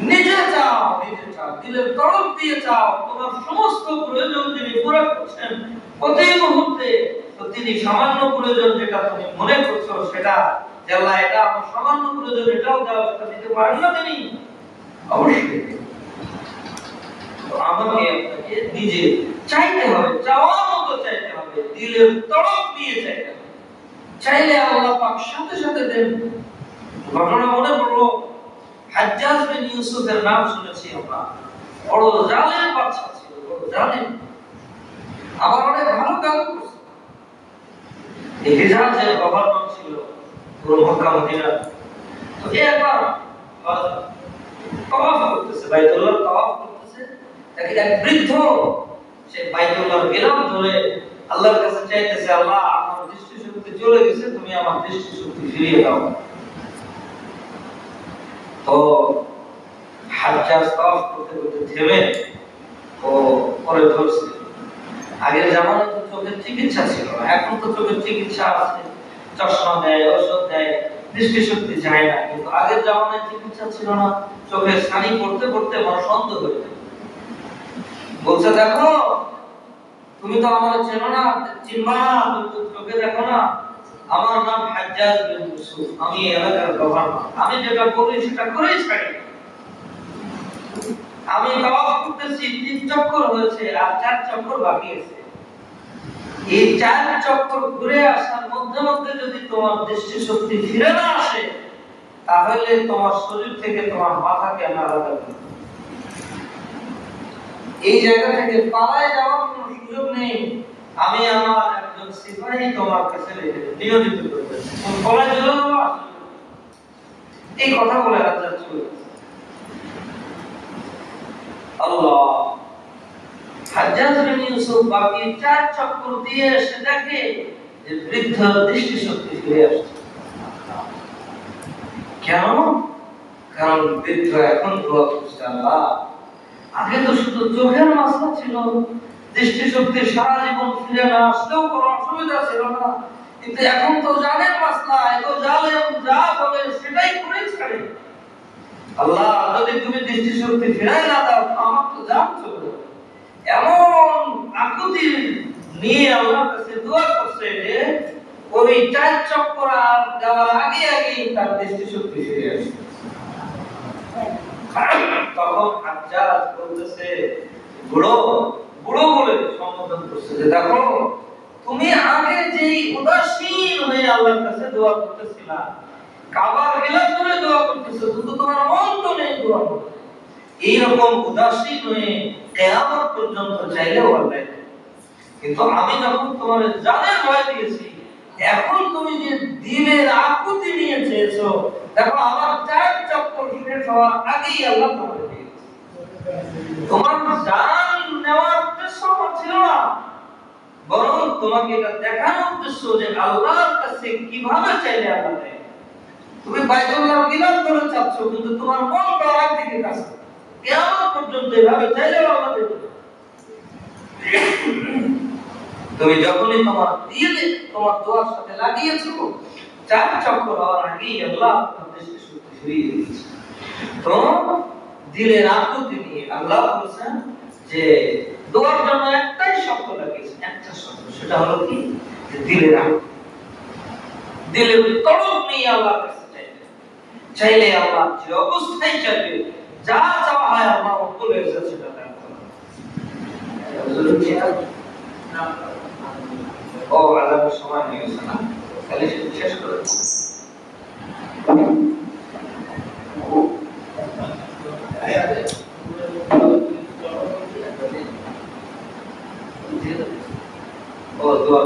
নিজে চাও, নিজে চাও, দিলের তরফ দিয়ে চাও, তোমার সমস্ত প্রয়োজন যিনি পুরো করছেন প্রতি মুহূর্তে, তো তিনি সামান্য প্রয়োজন যেটা তুমি মনে করছো সেটা যে আল্লাহ এটা আমার সামান্য প্রয়োজন এটাও দাও, সেটা দিতে পারেন না তিনি? অবশ্যই। তো আমাকে আপনাকে নিজে চাইতে হবে, চাওয়ার মতো চাইতে হবে, দিলের তরফ দিয়ে চাইতে হবে। চাইলে আল্লাহ পাক সাথে সাথে দেন। ঘটনা মনে পড়লো, হাজ্জাজ বিন ইউসুফের নাম শুনেছি আমরা, বড় জালেম বাদশা ছিল, বড় জালেম, আবার অনেক ভালো কাজ করছে। এই হিজাজের গভর্নর ছিল পুরো মক্কা মদিনা। তো একবার তাওয়াফ করতেছে, বাইতুল্লাহ তাওয়াফ করতেছে, তাকে এক বৃদ্ধ সে বাইতুল্লাহর গিলাফ ধরে আল্লাহর কাছে চাইতেছে, আল্লাহ আমার দৃষ্টিশক্তি চলে গেছে, তুমি আমার দৃষ্টিশক্তি ফিরিয়ে দাও। তো হাজ্জাজ তাওয়াফ করতে করতে থেমে ও পরে ধরছে। আগের জামানায় তো চোখের চিকিৎসা ছিল না, এখন তো চোখের চিকিৎসা আছে, চশমা দেয়, ওষুধ দেয়, দৃষ্টিশক্তি যায় না। কিন্তু আগের জামানায় চিকিৎসা ছিল না, চোখে ছানি পড়তে পড়তে মানুষ অন্ধ হয়ে যায়। বলছে, দেখো তুমি তো আমার চেনো না, চিনবা না, তুমি তো চোখে দেখো না, আমার নাম হাজ্জাজ বিন ইউসুফ, আমি এলাকার গভর্নর, আমি যেটা বলি সেটা করেই ছাড়ি। আমি তাওয়াফ করতেছি, 3 চক্কর হয়েছে আর 4 চক্কর বাকি আছে। এই 4 চক্কর ঘুরে আসার মধ্যে মধ্যে যদি তোমার দৃষ্টিশক্তি ফিরে না আসে, তাহলে তোমার শরীর থেকে তোমার মাথাকে আমি আলাদা করব। এই জায়গা থেকে পালায় যাওয়ার কোনো সুযোগ নেই। আমি আমার একজন সিপাহী তোমার কাছে নিয়োজিত করব, তুমি পালায় চলে যাও। এই কথা বলে হাজ্জাজ চলে গেছে। আল্লাহ, হাজ্জাজ বিন ইউসুফ বাকি 4 চক্কর দিয়ে এসে দেখে যে বৃদ্ধ দৃষ্টিশক্তি ফিরে আসছে। কেন? কারণ বৃদ্ধ এখন দোয়া করছে, আল্লাহ আগে তো শুধু চোখের মাসলা ছিল, দৃষ্টিশক্তি সারা জীবন ফিরে না আসলেও কোনো অসুবিধা ছিল না, কিন্তু এখন তো জানের মাসলা, এত জালেম যা বলে সেটাই করে ছাড়ে। আল্লাহ যদি তুমি দৃষ্টিশক্তি ফিরাই না দাও, আমার তো জান চলে যাবে। এমন আকুতি নিয়ে আল্লাহর কাছে দোয়া করছে যে ওই 4 চক্কর আর দেওয়ার আগে তার দৃষ্টিশক্তি ফিরে আসে। তখন হাজ্জাজ বলতেছে, বুড়ো বুড়ো বলে সম্বোধন করছে যে দেখো তুমি আগে যেই উদাসীন হয়ে আল্লাহর কাছে দোয়া করতেছিলা, কাবার গিলাফ ধরে দোয়া করতেছো, কিন্তু তোমার মন তো নেই দোয়া করতে। এইরকম উদাসীন হয়ে কিয়ামত পর্যন্ত চাইলেও আল্লাহ, কিন্তু আমি যখন তোমার জানের ভয় দিয়েছি, এখন তুমি যে দিলের আকুতি নিয়ে চেয়েছো, দেখো আমার 4 চক্কর শেষ হওয়ার আগেই আল্লাহ তোমাকে দিয়েছে। তোমার জান নেওয়ার উদ্দেশ্য ছিল না, বরং তোমাকে এটা দেখানোর উদ্দেশ্য যে আল্লাহর কাছে কিভাবে চাইলে আল্লাহ দেয়। তুমি বাইতুল্লাহ গিলাফ করে চাচ্ছ, কিন্তু তোমার মন তো আরেক দিকে কাছে, কিয়ামত পর্যন্ত এভাবে চাইলে আল্লাহ দেবে। তুমি যখনই তোমার দিলে তোমার দোয়ার সাথে লাগিয়েছো, 4 চক্কর হওয়ার আগেই আল্লাহ তোমার দৃষ্টিশক্তি ফিরিয়ে দিয়েছে। তো দিলের আকুতি নিয়ে আল্লাহ বলেছেন যে দোয়ার জন্য একটাই শব্দ লাগিয়েছে, একটা শব্দ, সেটা হলো কি? যে দিলের আকুতি, দিলের তড়প নিয়ে আল্লাহর কাছে চাইতে। চাইলে আল্লাহ যে অবস্থায় চাইবে যা চাওয়া হয় আল্লাহ রব্বুল ইজ্জত সেটা দান করেন। ও আযাবের সময় হয়ে গেছে না, তাহলে শেষ করে ও দোয়া